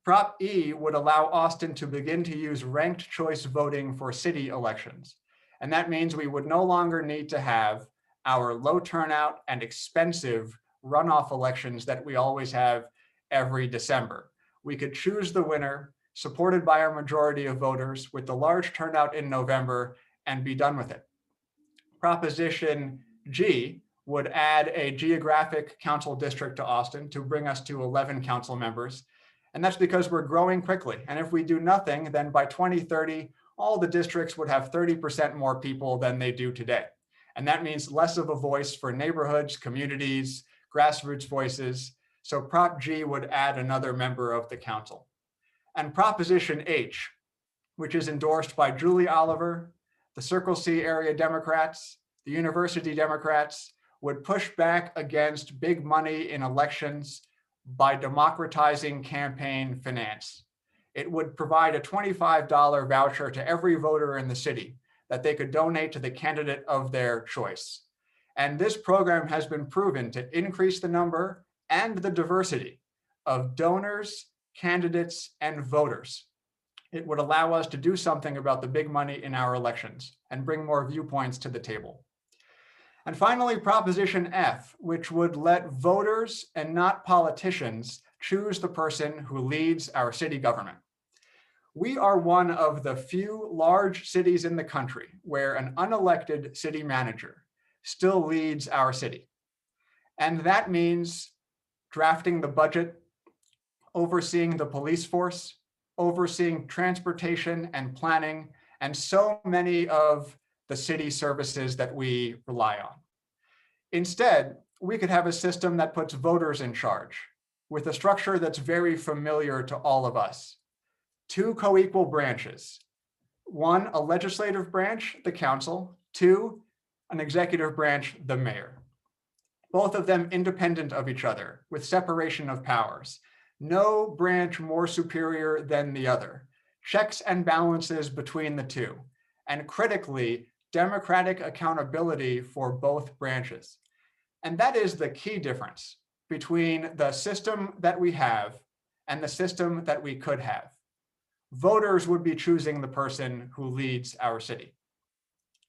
Prop E would allow Austin to begin to use ranked choice voting for city elections. And that means we would no longer need to have our low turnout and expensive runoff elections that we always have every December. We could choose the winner, supported by our majority of voters, with the large turnout in November, and be done with it. Proposition G would add a geographic council district to Austin to bring us to 11 council members. And that's because we're growing quickly. And if we do nothing, then by 2030, all the districts would have 30% more people than they do today. And that means less of a voice for neighborhoods, communities, grassroots voices. So Prop G would add another member of the council. And Proposition H, which is endorsed by Julie Oliver, the Circle C area Democrats, the University Democrats, would push back against big money in elections by democratizing campaign finance. It would provide a $25 voucher to every voter in the city that they could donate to the candidate of their choice. And this program has been proven to increase the number and the diversity of donors, candidates, and voters. It would allow us to do something about the big money in our elections and bring more viewpoints to the table. And finally, Proposition F, which would let voters and not politicians choose the person who leads our city government. We are one of the few large cities in the country where an unelected city manager still leads our city. And that means drafting the budget, overseeing the police force, overseeing transportation and planning, and so many of the city services that we rely on. Instead, we could have a system that puts voters in charge with a structure that's very familiar to all of us. Two co-equal branches. One, a legislative branch, the council. Two, an executive branch, the mayor. Both of them independent of each other with separation of powers. No branch more superior than the other. Checks and balances between the two. And critically, democratic accountability for both branches. And that is the key difference between the system that we have and the system that we could have. Voters would be choosing the person who leads our city.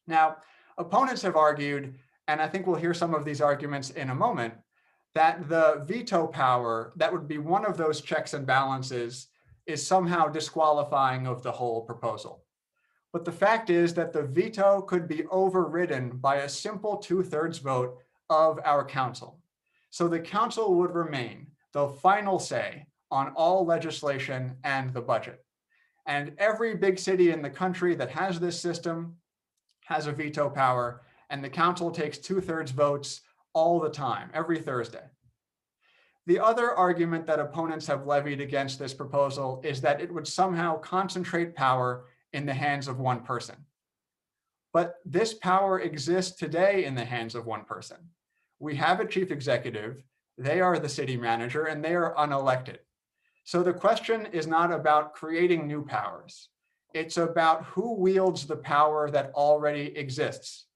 Now, opponents have argued, and I think we'll hear some of these arguments in a moment, that the veto power that would be one of those checks and balances is somehow disqualifying of the whole proposal. But the fact is that the veto could be overridden by a simple 2/3 vote of our council. So the council would remain the final say on all legislation and the budget. And every big city in the country that has this system has a veto power, and the council takes 2/3 votes all the time, every Thursday. The other argument that opponents have levied against this proposal is that it would somehow concentrate power in the hands of one person. But this power exists today in the hands of one person. We have a chief executive, they are the city manager, and they are unelected. So the question is not about creating new powers. It's about who wields the power that already exists.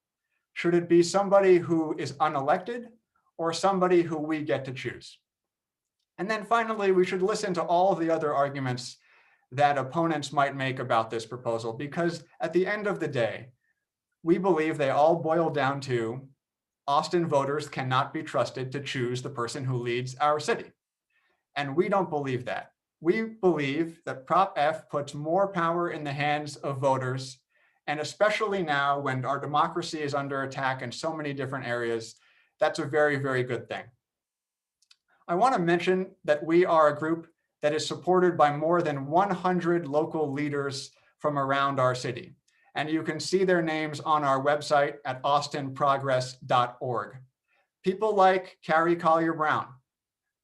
Should it be somebody who is unelected or somebody who we get to choose? And then finally, we should listen to all of the other arguments that opponents might make about this proposal, because at the end of the day, we believe they all boil down to Austin voters cannot be trusted to choose the person who leads our city. And we don't believe that. We believe that Prop F puts more power in the hands of voters, and especially now when our democracy is under attack in so many different areas, that's a very, very good thing. I want to mention that we are a group that is supported by more than 100 local leaders from around our city. And you can see their names on our website at austinprogress.org. People like Carrie Collier-Brown,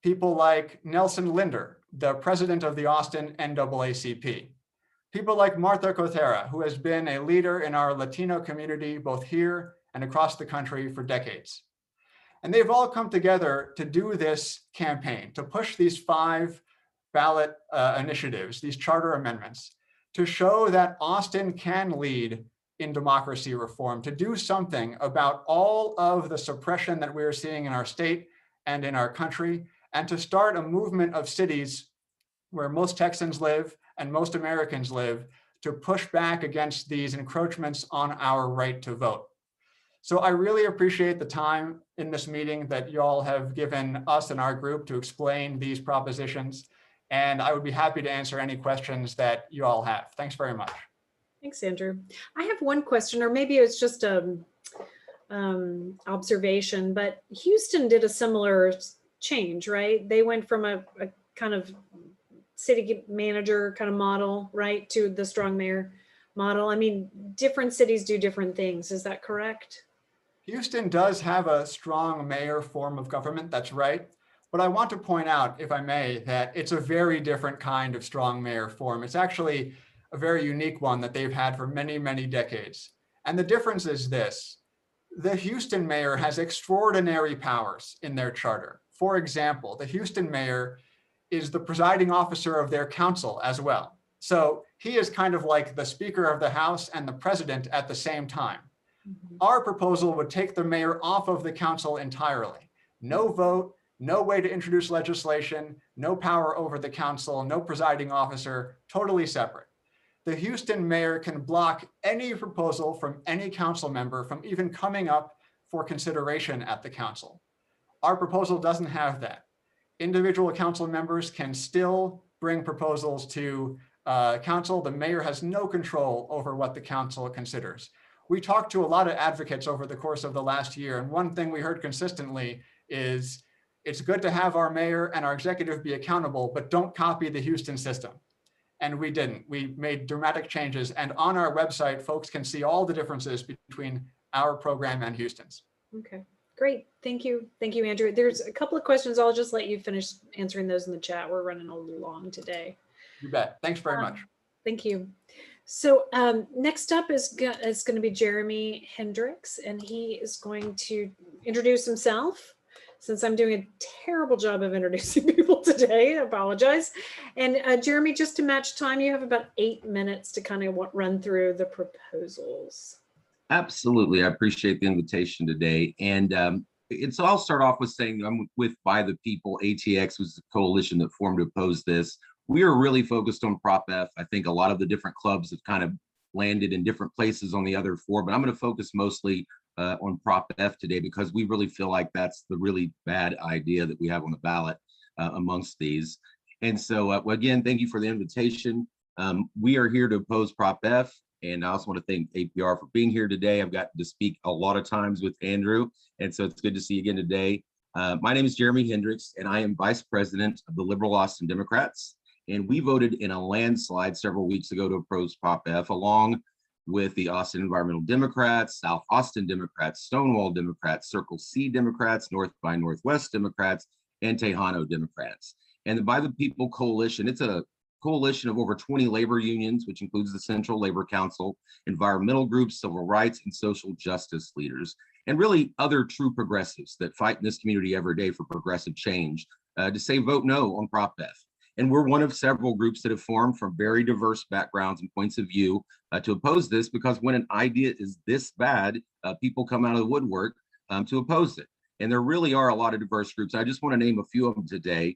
people like Nelson Linder, the president of the Austin NAACP, people like Martha Cotera, who has been a leader in our Latino community, both here and across the country for decades. And they've all come together to do this campaign, to push these 5 ballot initiatives, these charter amendments, to show that Austin can lead in democracy reform, to do something about all of the suppression that we're seeing in our state and in our country, and to start a movement of cities where most Texans live and most Americans live, to push back against these encroachments on our right to vote. So I really appreciate the time in this meeting that you all have given us and our group to explain these propositions. And I would be happy to answer any questions that you all have. Thanks very much. Thanks, Andrew. I have one question, or maybe it's just a observation, but Houston did a similar change, right? They went from a kind of city manager kind of model, right, to the strong mayor model. I mean, different cities do different things. Is that correct? Houston does have a strong mayor form of government, that's right. But I want to point out, if I may, that it's a very different kind of strong mayor form. It's actually a very unique one that they've had for many, many decades. And the difference is this: the Houston mayor has extraordinary powers in their charter. For example, the Houston mayor is the presiding officer of their council as well. So he is kind of like the Speaker of the House and the president at the same time. Mm-hmm. Our proposal would take the mayor off of the council entirely. No vote, no way to introduce legislation, no power over the council, no presiding officer, totally separate. The Houston mayor can block any proposal from any council member from even coming up for consideration at the council. Our proposal doesn't have that. Individual council members can still bring proposals to council, the mayor has no control over what the council considers. We talked to a lot of advocates over the course of the last year, and one thing we heard consistently is it's good to have our mayor and our executive be accountable, but don't copy the Houston system. And we didn't. We made dramatic changes, and on our website, folks can see all the differences between our program and Houston's. Okay, great. Thank you. Thank you, Andrew. There's a couple of questions. I'll just let you finish answering those in the chat. We're running a little long today. You bet. Thanks very much. Thank you. So next up is going to be Jeremy Hendricks, and he is going to introduce himself. Since I'm doing a terrible job of introducing people today, I apologize. And Jeremy, just to match time, you have about 8 minutes to kind of run through the proposals. Absolutely. I appreciate the invitation today. And I'll start off with saying I'm with By the People. ATX was the coalition that formed to oppose this. We are really focused on Prop F. I think a lot of the different clubs have kind of landed in different places on the other four, but I'm going to focus mostly on Prop F today because we really feel like that's the really bad idea that we have on the ballot amongst these. And so again, thank you for the invitation. We are here to oppose Prop F. And I also want to thank APR for being here today. I've gotten to speak a lot of times with Andrew, and so it's good to see you again today. My name is Jeremy Hendricks, and I am Vice President of the Liberal Austin Democrats. And we voted in a landslide several weeks ago to oppose Prop F, along with the Austin Environmental Democrats, South Austin Democrats, Stonewall Democrats, Circle C Democrats, North by Northwest Democrats, and Tejano Democrats. And the By the People Coalition, it's a coalition of over 20 labor unions, which includes the Central Labor Council, environmental groups, civil rights, and social justice leaders, and really other true progressives that fight in this community every day for progressive change to say vote no on Prop F. And we're one of several groups that have formed from very diverse backgrounds and points of view to oppose this, because when an idea is this bad, people come out of the woodwork to oppose it. And there really are a lot of diverse groups. I just want to name a few of them today.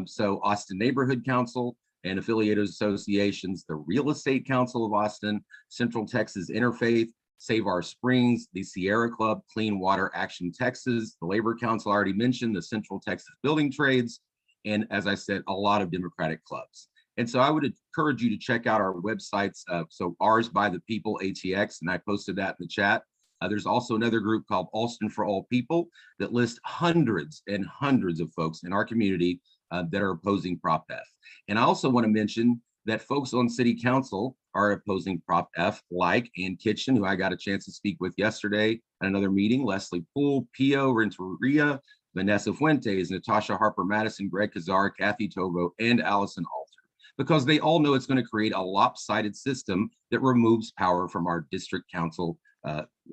So Austin Neighborhood Council and affiliated associations, the Real Estate Council of Austin, Central Texas Interfaith, Save Our Springs, the Sierra Club, Clean Water Action Texas, the Labor Council I already mentioned, the Central Texas Building Trades, and as I said, a lot of Democratic clubs. And so I would encourage you to check out our websites. So ours, By the People, ATX, and I posted that in the chat. There's also another group called Austin for All People that lists hundreds and hundreds of folks in our community that are opposing Prop F. And I also want to mention that folks on City Council are opposing Prop F, like Ann Kitchen, who I got a chance to speak with yesterday at another meeting, Leslie Poole, Pio Renteria, Vanessa Fuentes, Natasha Harper Madison, Greg Kazar, Kathy Tovo, and Allison Alter, because they all know it's going to create a lopsided system that removes power from our district council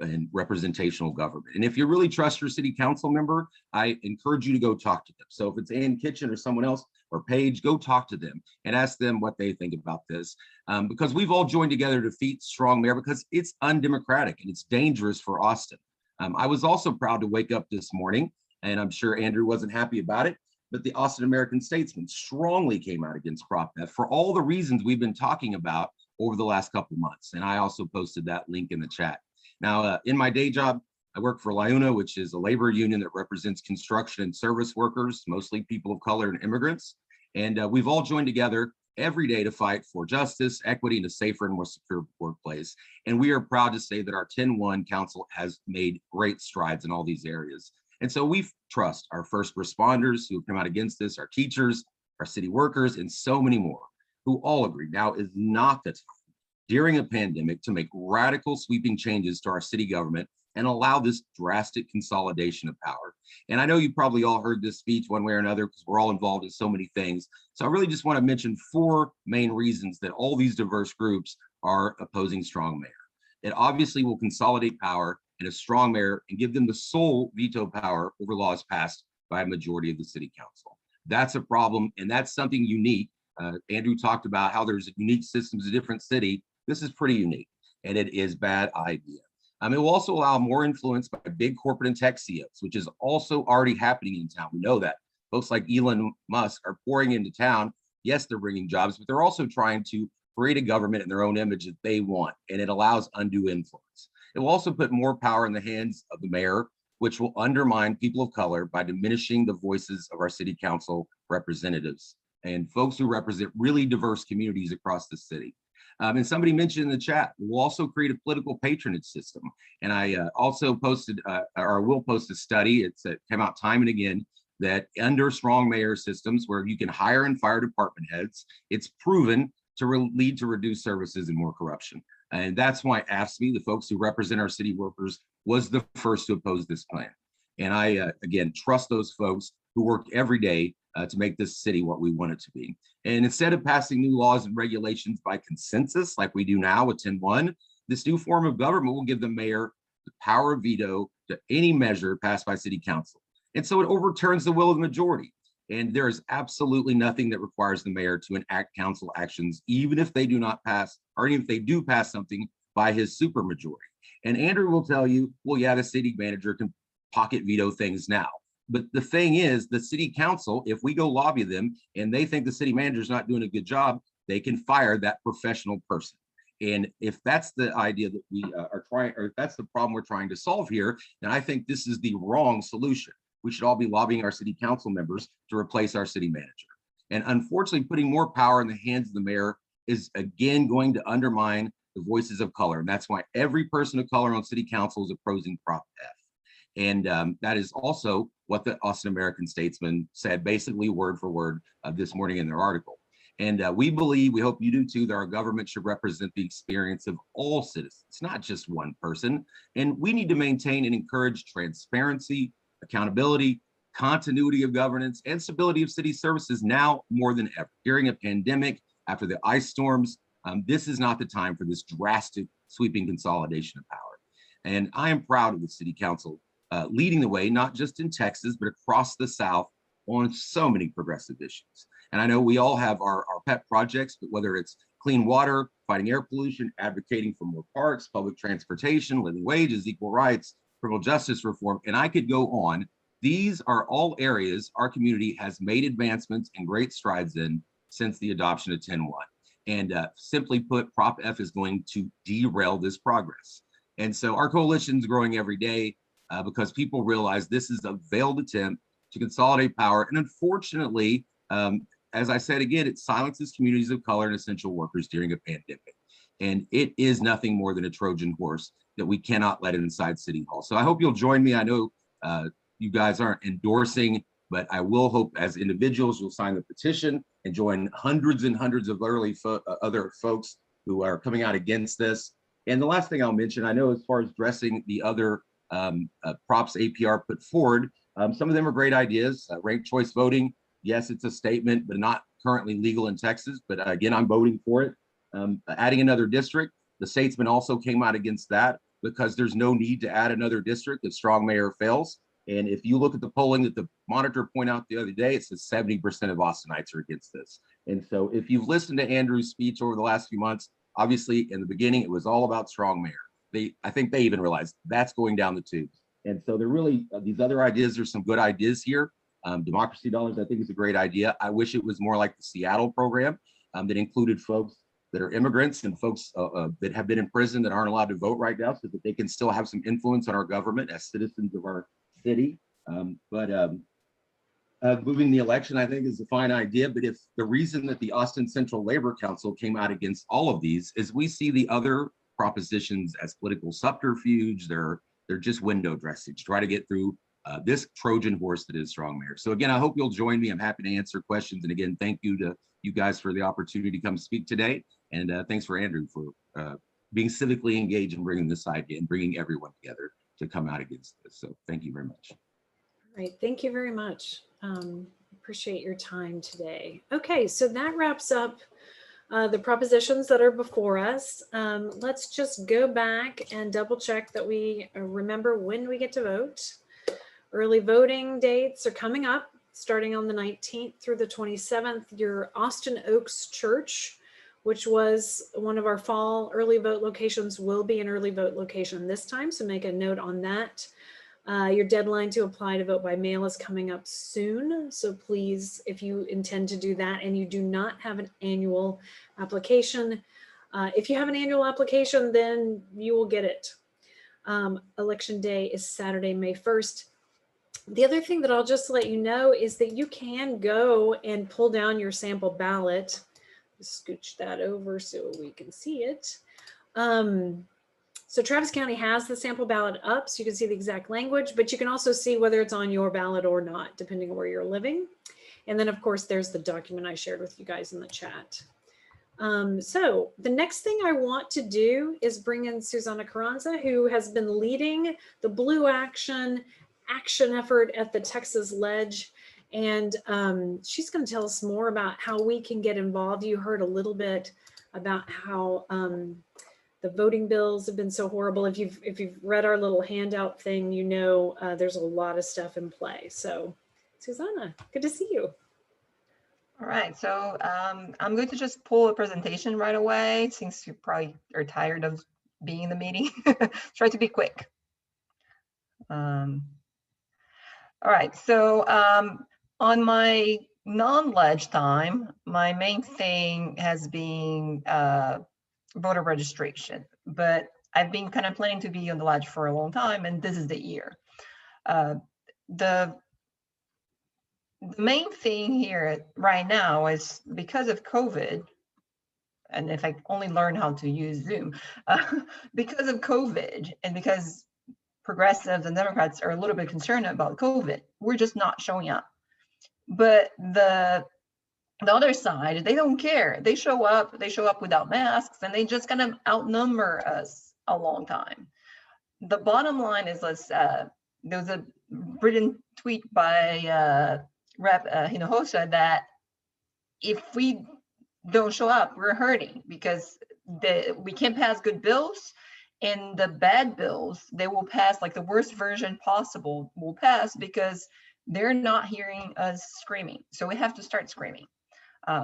and representational government. And if you really trust your city council member, I encourage you to go talk to them. So if it's Ann Kitchen or someone else or Paige, go talk to them and ask them what they think about this, because we've all joined together to defeat strong mayor because it's undemocratic and it's dangerous for Austin. I was also proud to wake up this morning, and I'm sure Andrew wasn't happy about it, but the Austin American Statesman strongly came out against Prop F for all the reasons we've been talking about over the last couple of months. And I also posted that link in the chat. Now, in my day job, I work for LIUNA, which is a labor union that represents construction and service workers, mostly people of color and immigrants. And we've all joined together every day to fight for justice, equity, and a safer and more secure workplace. And we are proud to say that our 10-1 council has made great strides in all these areas. And so we trust our first responders who have come out against this, our teachers, our city workers, and so many more who all agree now is not the time during a pandemic to make radical sweeping changes to our city government and allow this drastic consolidation of power. And I know you probably all heard this speech one way or another because we're all involved in so many things. So I really just want to mention 4 main reasons that all these diverse groups are opposing strong mayor. It obviously will consolidate power and a strong mayor and give them the sole veto power over laws passed by a majority of the city council. That's a problem, and that's something unique. Andrew talked about how there's unique systems in different city. This is pretty unique, and it is a bad idea. It will also allow more influence by big corporate and tech CEOs, which is also already happening in town. We know that. Folks like Elon Musk are pouring into town. Yes, they're bringing jobs, but they're also trying to create a government in their own image that they want, and it allows undue influence. It will also put more power in the hands of the mayor, which will undermine people of color by diminishing the voices of our city council representatives. and folks who represent really diverse communities across the city. And somebody mentioned in the chat, we'll also create a political patronage system. And I also posted, or will post a study, it came out time and again, that under strong mayor systems where you can hire and fire department heads, it's proven to lead to reduced services and more corruption. And that's why AFSCME, the folks who represent our city workers, was the first to oppose this plan. And I, again, trust those folks who work every day to make this city what we want it to be. And instead of passing new laws and regulations by consensus, like we do now with 10-1, this new form of government will give the mayor the power of veto to any measure passed by city council. And so it overturns the will of the majority. And there is absolutely nothing that requires the mayor to enact council actions, even if they do not pass, or even if they do pass something by his supermajority. And Andrew will tell you, well, yeah, the city manager can pocket veto things now. But the thing is, the city council, if we go lobby them and they think the city manager is not doing a good job, they can fire that professional person. And if that's the idea that we are trying, or if that's the problem we're trying to solve here, then I think this is the wrong solution. We should all be lobbying our city council members to replace our city manager. And unfortunately, putting more power in the hands of the mayor is again going to undermine the voices of color. And that's why every person of color on city council is opposing Prop F. And that is also what the Austin American-Statesman said, basically word for word this morning in their article. And we believe, we hope you do too, that our government should represent the experience of all citizens, not just one person. And we need to maintain and encourage transparency, accountability, continuity of governance, and stability of city services now more than ever. During a pandemic, after the ice storms, this is not the time for this drastic sweeping consolidation of power. And I am proud of the city council leading the way, not just in Texas, but across the South on so many progressive issues. And I know we all have our pet projects, but whether it's clean water, fighting air pollution, advocating for more parks, public transportation, living wages, equal rights, criminal justice reform, and I could go on. These are all areas our community has made advancements and great strides in since the adoption of 10-1. And simply put, Prop F is going to derail this progress. And so our coalition is growing every day because people realize this is a veiled attempt to consolidate power. And unfortunately, as I said again, it silences communities of color and essential workers during a pandemic. And it is nothing more than a Trojan horse that we cannot let inside City Hall. So I hope you'll join me. I know you guys aren't endorsing, but I will hope as individuals you'll sign the petition and join hundreds and hundreds of other folks who are coming out against this. And the last thing I'll mention, I know as far as addressing the other props APR put forward, some of them are great ideas. Ranked choice voting, yes, it's a statement, but not currently legal in Texas. But again, I'm voting for it. Adding another district, the statesman also came out against that because there's no need to add another district if strong mayor fails. And if you look at the polling that the Monitor pointed out the other day, it says 70% of Austinites are against this. And so if you've listened to Andrew's speech over the last few months, obviously in the beginning, it was all about strong mayor. I think they even realized that's going down the tubes. And so they're really, these other ideas, there's some good ideas here. Democracy dollars, I think, is a great idea. I wish it was more like the Seattle program that included folks that are immigrants and folks that have been in prison that aren't allowed to vote right now so that they can still have some influence on our government as citizens of our city. Moving the election, I think, is a fine idea. But if the reason that the Austin Central Labor Council came out against all of these is we see the other propositions as political subterfuge, they're just window dressing to try to get through this Trojan horse that is strong mayor. So again, I hope you'll join me. I'm happy to answer questions. And again, thank you to you guys for the opportunity to come speak today. And thanks for Andrew for being civically engaged and bringing this idea and bringing everyone together to come out against this. So thank you very much. All right, thank you very much. Appreciate your time today. Okay, so that wraps up the propositions that are before us. Let's just go back and double check that we remember when we get to vote. Early voting dates are coming up, starting on the 19th through the 27th. Your Austin Oaks Church, which was one of our fall early vote locations, will be an early vote location this time, so make a note on that. Your deadline to apply to vote by mail is coming up soon, so please, if you intend to do that and you do not have an annual application, if you have an annual application, then you will get it. Election day is Saturday, May 1st. The other thing that I'll just let you know is that you can go and pull down your sample ballot. Scooch that over so we can see it. So Travis County has the sample ballot up so you can see the exact language, but you can also see whether it's on your ballot or not, depending on where you're living. And then of course, there's the document I shared with you guys in the chat. So the next thing I want to do is bring in Susanna Carranza, who has been leading the Blue action effort at the Texas Ledge. And she's going to tell us more about how we can get involved. You heard a little bit about how the voting bills have been so horrible. If you've read our little handout thing, you know there's a lot of stuff in play. So Susanna, good to see you. All right, so I'm going to just pull a presentation right away since you probably are tired of being in the meeting. Try to be quick. All right, so on my non-ledge time, my main thing has been voter registration, but I've been kind of planning to be on the ledge for a long time, and this is the year. The main thing here right now is because of COVID, and if I only learn how to use Zoom, because of COVID and because progressives and Democrats are a little bit concerned about COVID, we're just not showing up. But the other side, they don't care. They show up without masks, and they just kind of outnumber us a long time. The bottom line is, there was a brilliant tweet by Rep. Hinojosa that if we don't show up, we're hurting because we can't pass good bills, and the bad bills, they will pass, like the worst version possible will pass because they're not hearing us screaming. So we have to start screaming.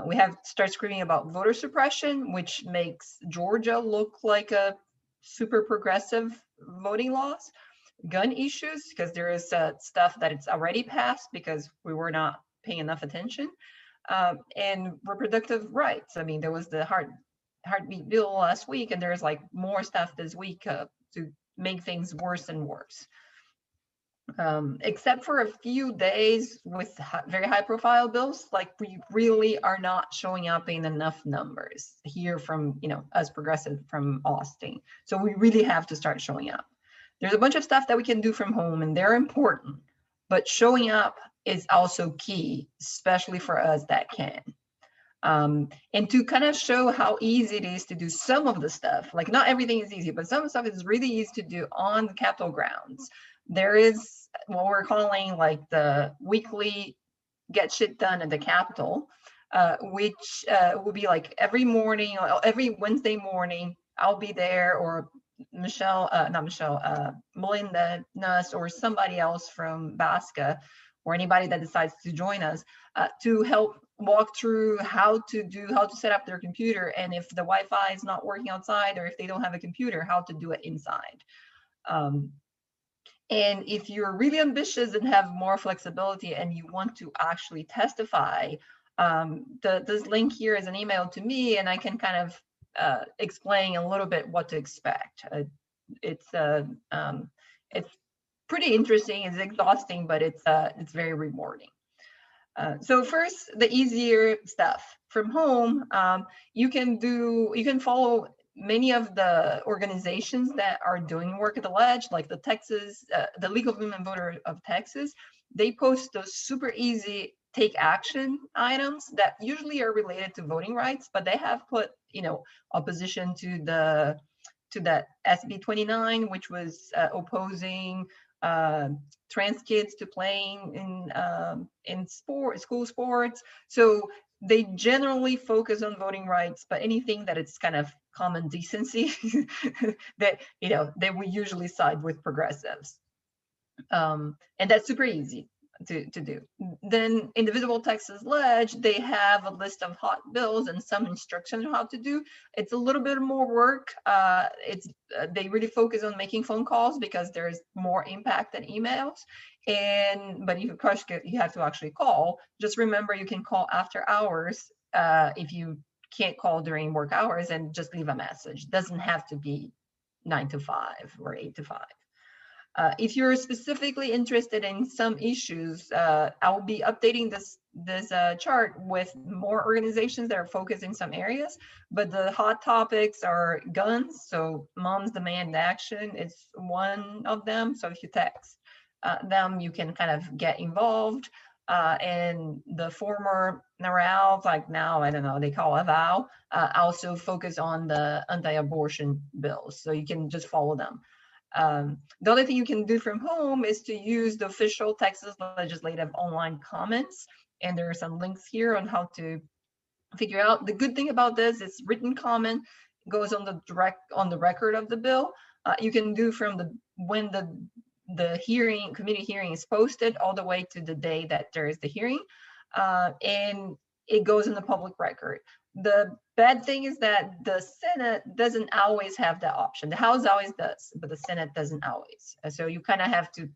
We have to start screaming about voter suppression, which makes Georgia look like a super progressive voting laws. Gun issues, because there is stuff that it's already passed because we were not paying enough attention, and reproductive rights. I mean, there was the heartbeat bill last week, and there's like more stuff this week to make things worse and worse. Except for a few days with very high profile bills, like we really are not showing up in enough numbers here from, us progressive from Austin. So we really have to start showing up. There's a bunch of stuff that we can do from home, and they're important, but showing up is also key, especially for us that can. And to kind of show how easy it is to do some of the stuff, like not everything is easy, but some of the stuff is really easy to do on the Capitol grounds. There is what we're calling like the weekly get shit done at the Capitol, which will be like every morning, or every Wednesday morning, I'll be there, or Melinda Nuss, or somebody else from BASCA, or anybody that decides to join us, to help walk through how to set up their computer, and if the Wi-Fi is not working outside, or if they don't have a computer, how to do it inside. And if you're really ambitious and have more flexibility and you want to actually testify, this link here is an email to me, and I can kind of explain a little bit what to expect. It's pretty interesting. It's exhausting, but it's very rewarding. So first, the easier stuff from home. You can follow many of the organizations that are doing work at the ledge, like the League of Women Voters of Texas. They post those super easy take action items that usually are related to voting rights, but they have put, opposition to that SB 29, which was opposing trans kids to playing in school sports. So they generally focus on voting rights, but anything that it's kind of common decency that we usually side with progressives, and that's super easy to do. Then in the Visible Texas Ledge, they have a list of hot bills and some instructions on how to do. It's a little bit more work. They really focus on making phone calls because there's more impact than emails. But you, of course, you have to actually call. Just remember, you can call after hours if you can't call during work hours, and just leave a message. It doesn't have to be 9 to 5 or 8 to 5. If you're specifically interested in some issues, I'll be updating this chart with more organizations that are focused in some areas, but the hot topics are guns. So Moms Demand Action is one of them. So if you text them, you can kind of get involved. And the former NARAL, like now, I don't know, they call it VOW, also focus on the anti-abortion bills. So you can just follow them. The other thing you can do from home is to use the official Texas Legislative online comments. And there are some links here on how to figure out. The good thing about this is written comment goes on the record of the bill. You can do from when the committee hearing is posted all the way to the day that there is the hearing, and it goes in the public record. The bad thing is that the Senate doesn't always have that option. The House always does, but the Senate doesn't always. So you kind of have to,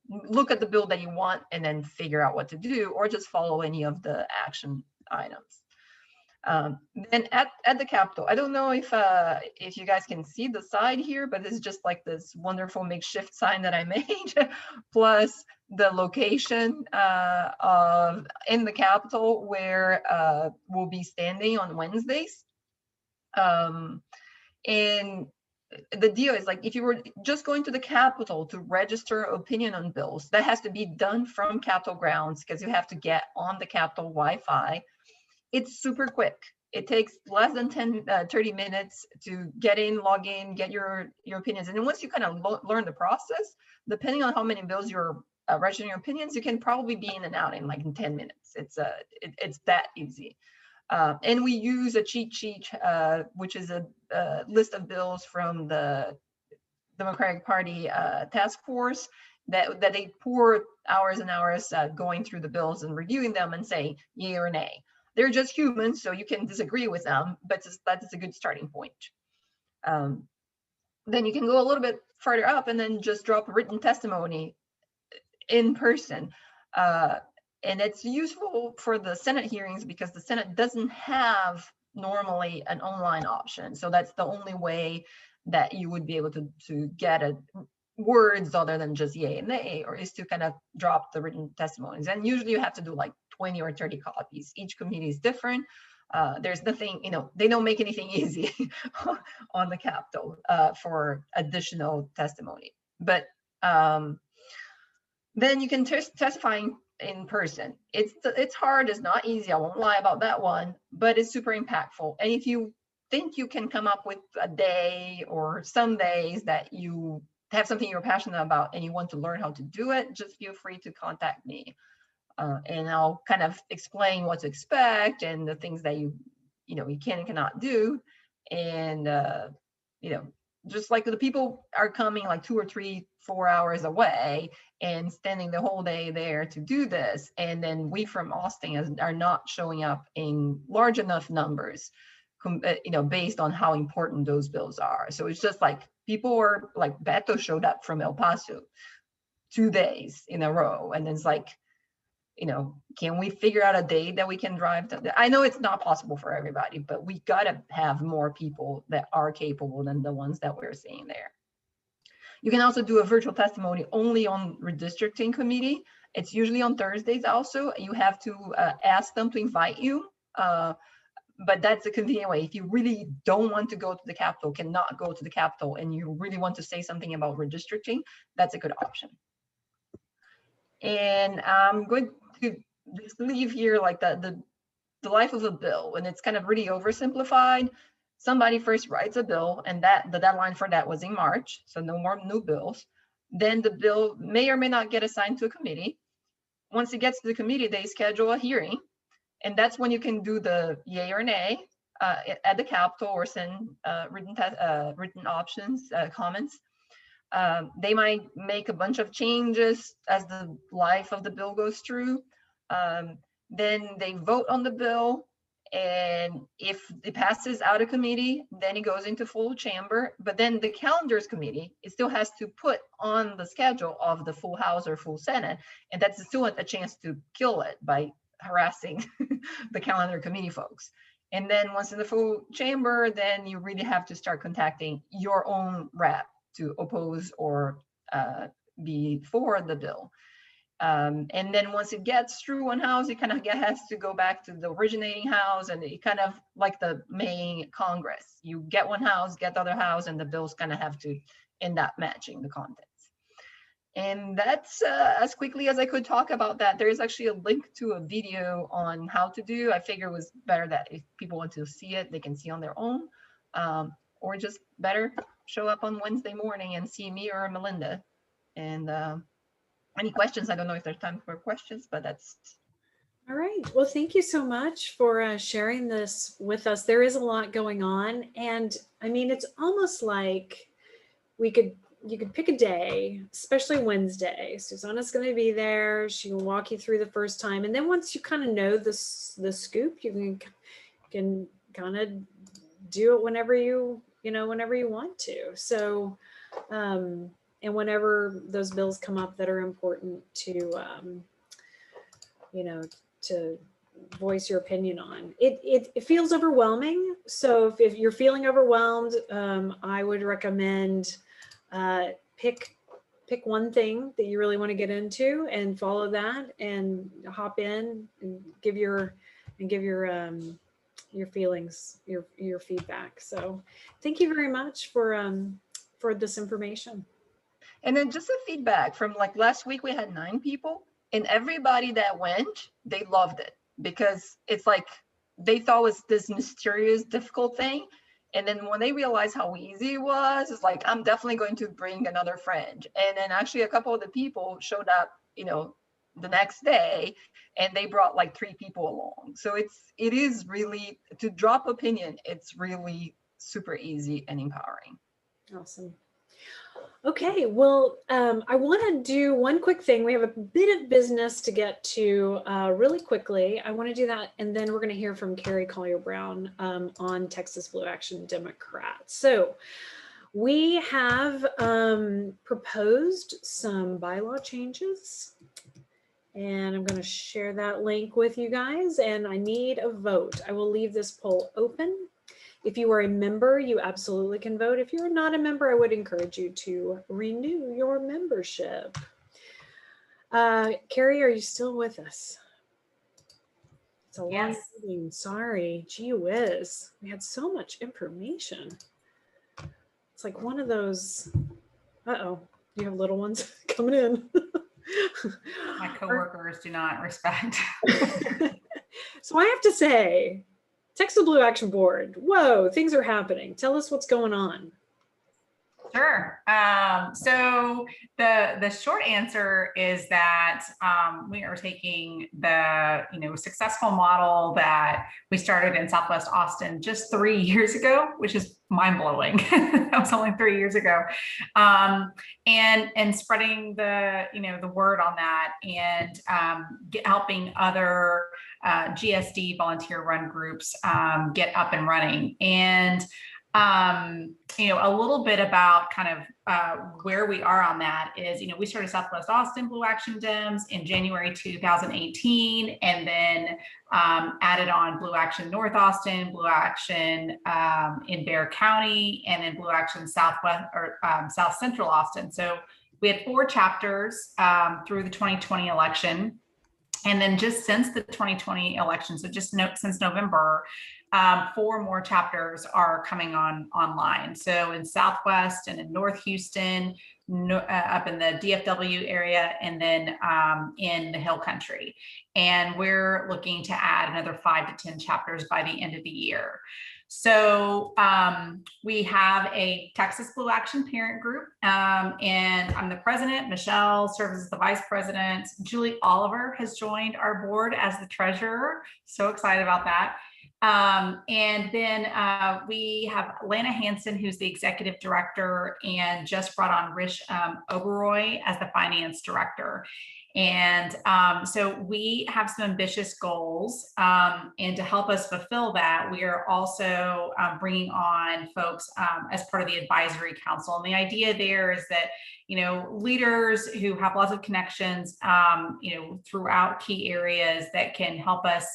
look at the bill that you want and then figure out what to do, or just follow any of the action items. Then at the Capitol, I don't know if you guys can see the side here, but it's just like this wonderful makeshift sign that I made, plus the location in the Capitol where we'll be standing on Wednesdays. And the deal is, like, if you were just going to the Capitol to register opinion on bills, that has to be done from Capitol grounds because you have to get on the Capitol Wi-Fi. It's super quick. It takes less than 30 minutes to get in, log in, get your opinions. And then once you kind of learn the process, depending on how many bills you're registering your opinions, you can probably be in and out in 10 minutes. It's that easy. And we use a cheat sheet, which is a list of bills from the Democratic Party task force that they pour hours and hours going through the bills and reviewing them and say yay or nay. They're just humans, so you can disagree with them, but that's a good starting point. Then you can go a little bit further up and then just drop a written testimony in person. And it's useful for the Senate hearings because the Senate doesn't have normally an online option. So that's the only way that you would be able to get words other than just yay and nay, or is to kind of drop the written testimonies. And usually you have to do like 20 or 30 copies. Each committee is different. There's nothing, they don't make anything easy on the Capitol for additional testimony. But then you can testify in person. It's hard, it's not easy, I won't lie about that one, but it's super impactful. And if you think you can come up with a day or some days that you have something you're passionate about and you want to learn how to do it, just feel free to contact me. And I'll kind of explain what to expect and the things that you can and cannot do. And, just like the people are coming like 2 or 3, 4 hours away and spending the whole day there to do this. And then we from Austin are not showing up in large enough numbers, based on how important those bills are. So it's just like people are like, Beto showed up from El Paso 2 days in a row. And it's like, can we figure out a day that we can drive to? I know it's not possible for everybody, but we got to have more people that are capable than the ones that we're seeing there. You can also do a virtual testimony only on redistricting committee. It's usually on Thursdays also. You have to ask them to invite you, but that's a convenient way. If you really don't want to go to the Capitol, cannot go to the Capitol, and you really want to say something about redistricting, that's a good option. And I'm going to just leave here like the life of a bill, and it's kind of really oversimplified. Somebody first writes a bill, and the deadline for that was in March, so no more new bills. Then the bill may or may not get assigned to a committee. Once it gets to the committee, they schedule a hearing, and that's when you can do the yay or nay at the Capitol or send written options, comments. They might make a bunch of changes as the life of the bill goes through. Then they vote on the bill, and if it passes out of committee, then it goes into full chamber. But then the calendars committee, it still has to put on the schedule of the full House or full Senate, and that's still a chance to kill it by harassing the calendar committee folks. And then once in the full chamber, then you really have to start contacting your own rep to oppose or be for the bill. And then once it gets through one house, it kind of has to go back to the originating house, and it kind of like the main Congress. You get one house, get the other house, and the bills kind of have to end up matching the contents. And that's as quickly as I could talk about that. There is actually a link to a video on how to do. I figure it was better that if people want to see it, they can see on their own, or just better show up on Wednesday morning and see me or Melinda. And any questions? I don't know if there's time for questions, but that's. All right. Well, thank you so much for sharing this with us. There is a lot going on. And I mean, it's almost like you could pick a day, especially Wednesday. Susanna's going to be there. She can walk you through the first time. And then once you kind of know the scoop, you can kind of do it whenever you want to. So, and whenever those bills come up that are important to, to voice your opinion on. It feels overwhelming. So if you're feeling overwhelmed, I would recommend pick one thing that you really want to get into and follow that, and hop in and give your feelings, your feedback. So thank you very much for this information. And then just a feedback from like last week, we had 9 people, and everybody that went, they loved it, because it's like they thought it was this mysterious, difficult thing. And then when they realized how easy it was, it's like, I'm definitely going to bring another friend. And then actually a couple of the people showed up, the next day, and they brought like 3 people along. So it is really, to drop opinion, it's really super easy and empowering. Awesome. Okay, well, I want to do one quick thing. We have a bit of business to get to really quickly. I want to do that, and then we're going to hear from Carrie Collier-Brown on Texas Blue Action Democrats. So we have proposed some bylaw changes, and I'm going to share that link with you guys, and I need a vote. I will leave this poll open. If you are a member, you absolutely can vote. If you're not a member, I would encourage you to renew your membership. Carrie, are you still with us? It's a long meeting. Sorry. Gee whiz. We had so much information. It's like one of those, uh-oh, you have little ones coming in. My coworkers do not respect. So I have to say, Texas Blue Action Board, whoa, things are happening. Tell us what's going on. Sure. So the short answer is that we are taking the successful model that we started in Southwest Austin just 3 years ago, which is mind blowing. That was only 3 years ago, and spreading the word on that, and helping other GSD volunteer run groups get up and running. And a little bit about kind of where we are on that is, we started Southwest Austin Blue Action Dems in January 2018, and then added on Blue Action North Austin, Blue Action in Bexar County, and then Blue Action Southwest or South Central Austin. So we had 4 chapters through the 2020 election. And then just since the 2020 election, so just since November, 4 more chapters are coming online. So in Southwest and in North Houston, up in the DFW area, and then in the Hill Country. And we're looking to add another 5 to 10 chapters by the end of the year. So we have a Texas Blue Action parent group, and I'm the president. Michelle serves as the vice president. Julie Oliver has joined our board as the treasurer. So excited about that. And then we have Lana Hansen, who's the executive director, and just brought on Rich Oberoi as the finance director. And so we have some ambitious goals, and to help us fulfill that, we are also bringing on folks as part of the advisory council. And the idea there is that, leaders who have lots of connections, throughout key areas that can help us,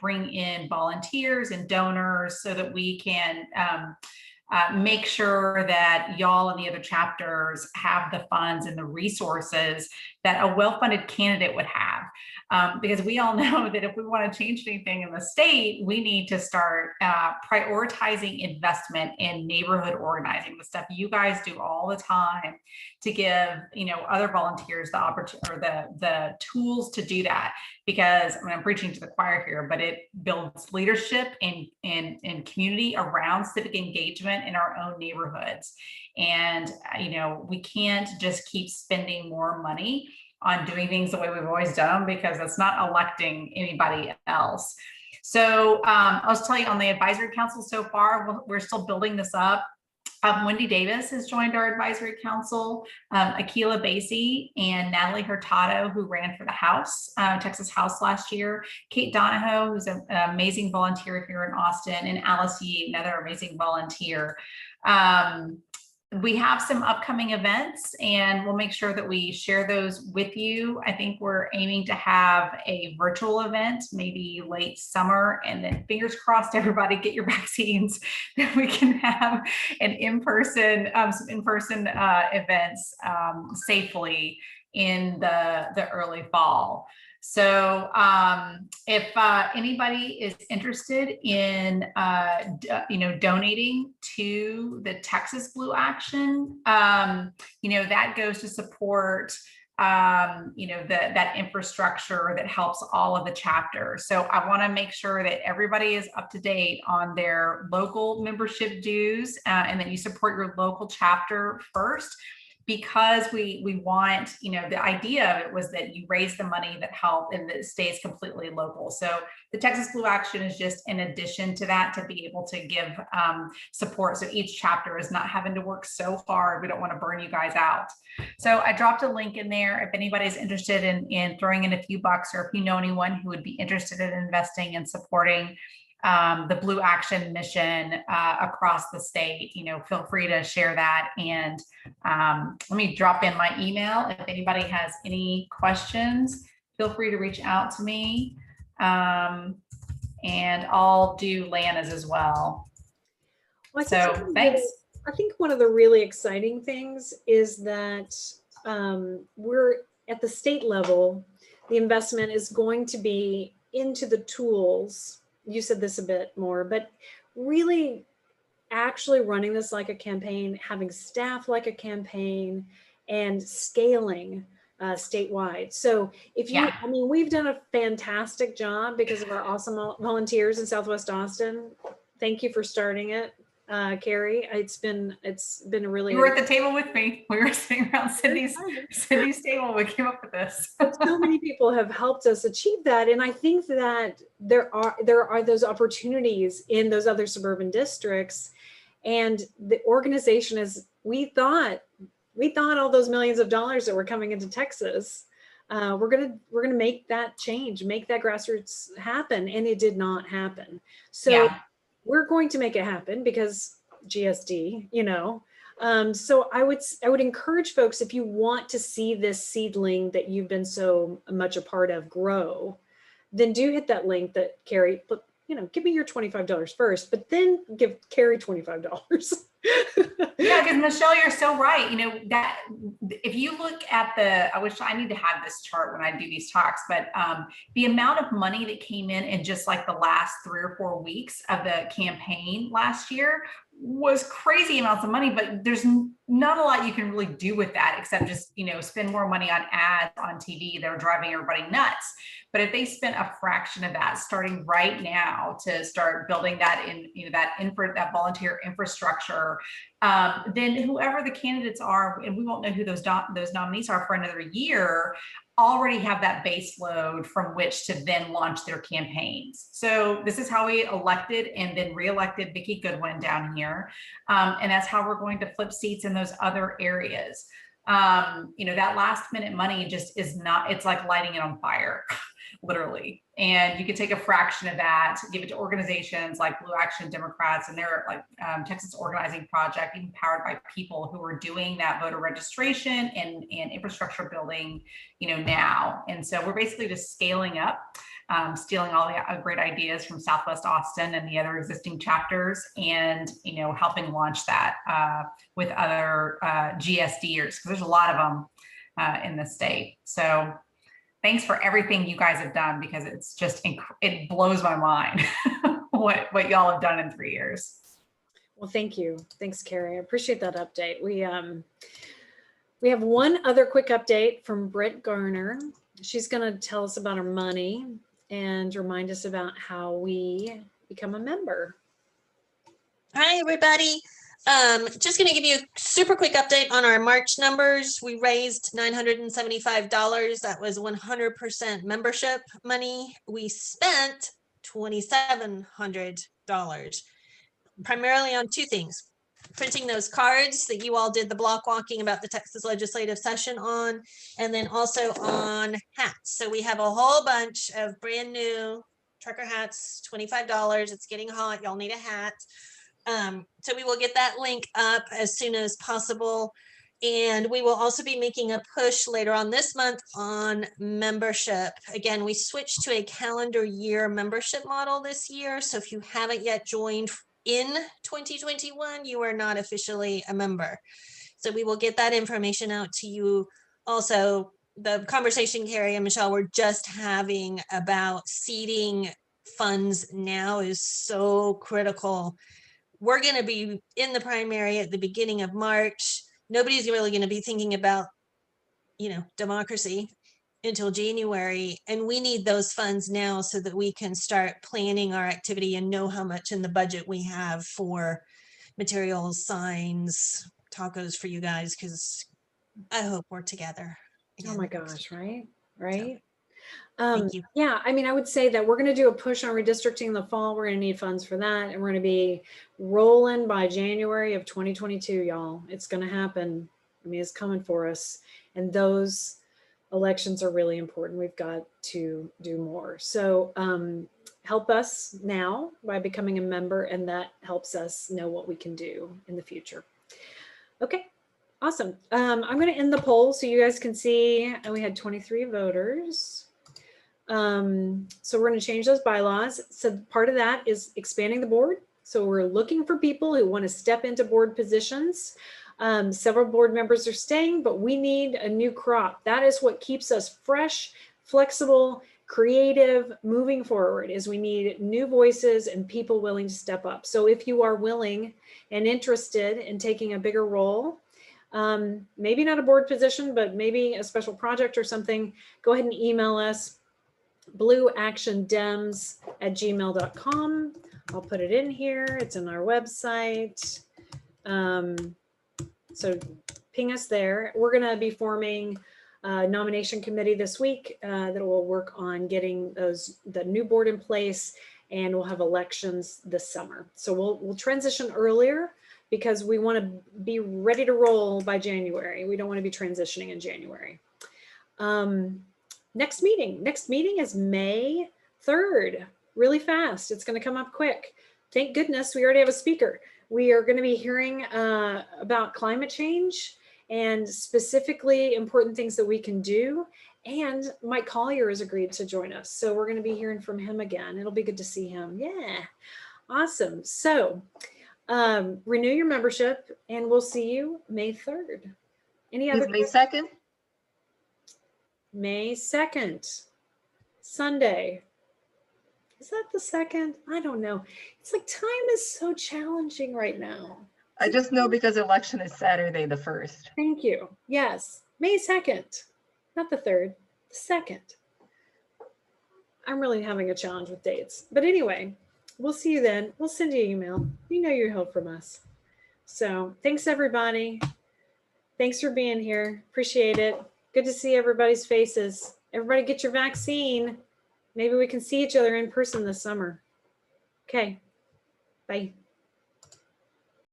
bring in volunteers and donors so that we can make sure that y'all and the other chapters have the funds and the resources that a well-funded candidate would have. Because we all know that if we want to change anything in the state, we need to start prioritizing investment in neighborhood organizing, the stuff you guys do all the time to give, other volunteers the opportunity or the tools to do that. Because I'm preaching to the choir here, but it builds leadership and community around civic engagement in our own neighborhoods. And, we can't just keep spending more money on doing things the way we've always done, because that's not electing anybody else. So I'll just tell you on the advisory council so far, we're still building this up. Wendy Davis has joined our advisory council, Akila Basie and Natalie Hurtado, who ran for the House, Texas House last year, Kate Donahoe, who's an amazing volunteer here in Austin, and Alice Yee, another amazing volunteer. We have some upcoming events, and we'll make sure that we share those with you. I think we're aiming to have a virtual event, maybe late summer, and then fingers crossed, everybody get your vaccines, that we can have an some in-person events safely in the early fall. So if anybody is interested in, donating to the Texas Blue Action, that goes to support, that infrastructure that helps all of the chapters. So I want to make sure that everybody is up to date on their local membership dues, and that you support your local chapter first. Because we want, the idea of it was that you raise the money that help and that it stays completely local. So the Texas Blue Action is just in addition to that, to be able to give support. So each chapter is not having to work so hard. We don't want to burn you guys out. So I dropped a link in there. If anybody's interested in throwing in a few bucks, or if you know anyone who would be interested in investing and supporting the Blue Action mission across the state, feel free to share that. And let me drop in my email. If anybody has any questions, feel free to reach out to me. And I'll do Lana's as well. So thanks. I think one of the really exciting things is that we're at the state level, the investment is going to be into the tools. You said this a bit more, but really actually running this like a campaign, having staff like a campaign, and scaling statewide. So if you, we've done a fantastic job because of our awesome volunteers in Southwest Austin. Thank you for starting it, Carrie. It's been a really. You were at the table with me. We were sitting around Cindy's table. We came up with this. So many people have helped us achieve that, and I think that there are those opportunities in those other suburban districts, and the organization is. We thought all those millions of dollars that were coming into Texas, we're gonna make that change, make that grassroots happen, and it did not happen. So. Yeah. We're going to make it happen because GSD, so I would encourage folks, if you want to see this seedling that you've been so much a part of grow, then do hit that link that Carrie, but give me your $25 first, but then give Carrie $25. Yeah, because Michelle, you're so right. That if you look at I wish I need to have this chart when I do these talks, but the amount of money that came in just like the last 3 or 4 weeks of the campaign last year was crazy amounts of money, but there's not a lot you can really do with that except just, spend more money on ads on TV that are driving everybody nuts. But if they spent a fraction of that starting right now to start building that that volunteer infrastructure, then whoever the candidates are, and we won't know who those nominees are for another year, already have that base load from which to then launch their campaigns. So this is how we elected and then reelected Vicki Goodwin down here. And that's how we're going to flip seats in those other areas. That last minute money just is not, it's like lighting it on fire. literally. And you could take a fraction of that, give it to organizations like Blue Action Democrats and their like Texas Organizing Project, even powered by people who are doing that voter registration and infrastructure building, now. And so we're basically just scaling up, stealing all the great ideas from Southwest Austin and the other existing chapters, and helping launch that with other GSDers, because there's a lot of them in the state. So thanks for everything you guys have done, because it's just, it blows my mind what y'all have done in 3 years. Well, thank you. Thanks, Carrie. I appreciate that update. We have one other quick update from Britt Garner. She's going to tell us about her money and remind us about how we become a member. Hi, everybody. Just going to give you a super quick update on our March numbers. We raised $975. That was 100% membership money. We spent $2,700, primarily on two things: printing those cards that you all did the block walking about the Texas legislative session on, and then also on hats. So we have a whole bunch of brand new trucker hats, $25. It's getting hot. Y'all need a hat. So we will get that link up as soon as possible. And we will also be making a push later on this month on membership. Again, we switched to a calendar year membership model this year. So if you haven't yet joined in 2021, you are not officially a member. So we will get that information out to you. Also, the conversation Carrie and Michelle were just having about seeding funds now is so critical. We're going to be in the primary at the beginning of March. Nobody's really going to be thinking about, democracy until January. And we need those funds now so that we can start planning our activity and know how much in the budget we have for materials, signs, tacos for you guys, because I hope we're together again. Oh my gosh, right? Right. Thank you. Yeah, I mean, I would say that we're going to do a push on redistricting in the fall. We're going to need funds for that. And we're going to be rolling by January of 2022, y'all. It's going to happen. I mean, it's coming for us. And those elections are really important. We've got to do more. So help us now by becoming a member, and that helps us know what we can do in the future. Okay, awesome. I'm going to end the poll so you guys can see. We had 23 voters. So we're going to change those bylaws. So part of that is expanding the board. So we're looking for people who want to step into board positions. Several board members are staying, but we need a new crop. That is what keeps us fresh, flexible, creative, moving forward, is we need new voices and people willing to step up. So if you are willing and interested in taking a bigger role, maybe not a board position, but maybe a special project or something, go ahead and email us, blueactiondems@gmail.com. I'll put it in here. It's in our website. So ping us there. We're going to be forming a nomination committee this week that will work on getting the new board in place, and we'll have elections this summer. So we'll transition earlier because we want to be ready to roll by January. We don't want to be transitioning in January. Next meeting is May 3rd, really fast. It's going to come up quick. Thank goodness we already have a speaker. We are going to be hearing about climate change and specifically important things that we can do. And Mike Collier has agreed to join us. So we're going to be hearing from him again. It'll be good to see him. Yeah, awesome. So renew your membership, and we'll see you May 3rd. Any other? May 2nd? May 2nd, Sunday. Is that the 2nd? I don't know. It's like time is so challenging right now. I just know because election is Saturday the 1st. Thank you. Yes, May 2nd, not the 3rd, the 2nd. I'm really having a challenge with dates. But anyway, we'll see you then. We'll send you an email. You know your help from us. So thanks, everybody. Thanks for being here. Appreciate it. Good to see everybody's faces. Everybody get your vaccine. Maybe we can see each other in person this summer. Okay, bye.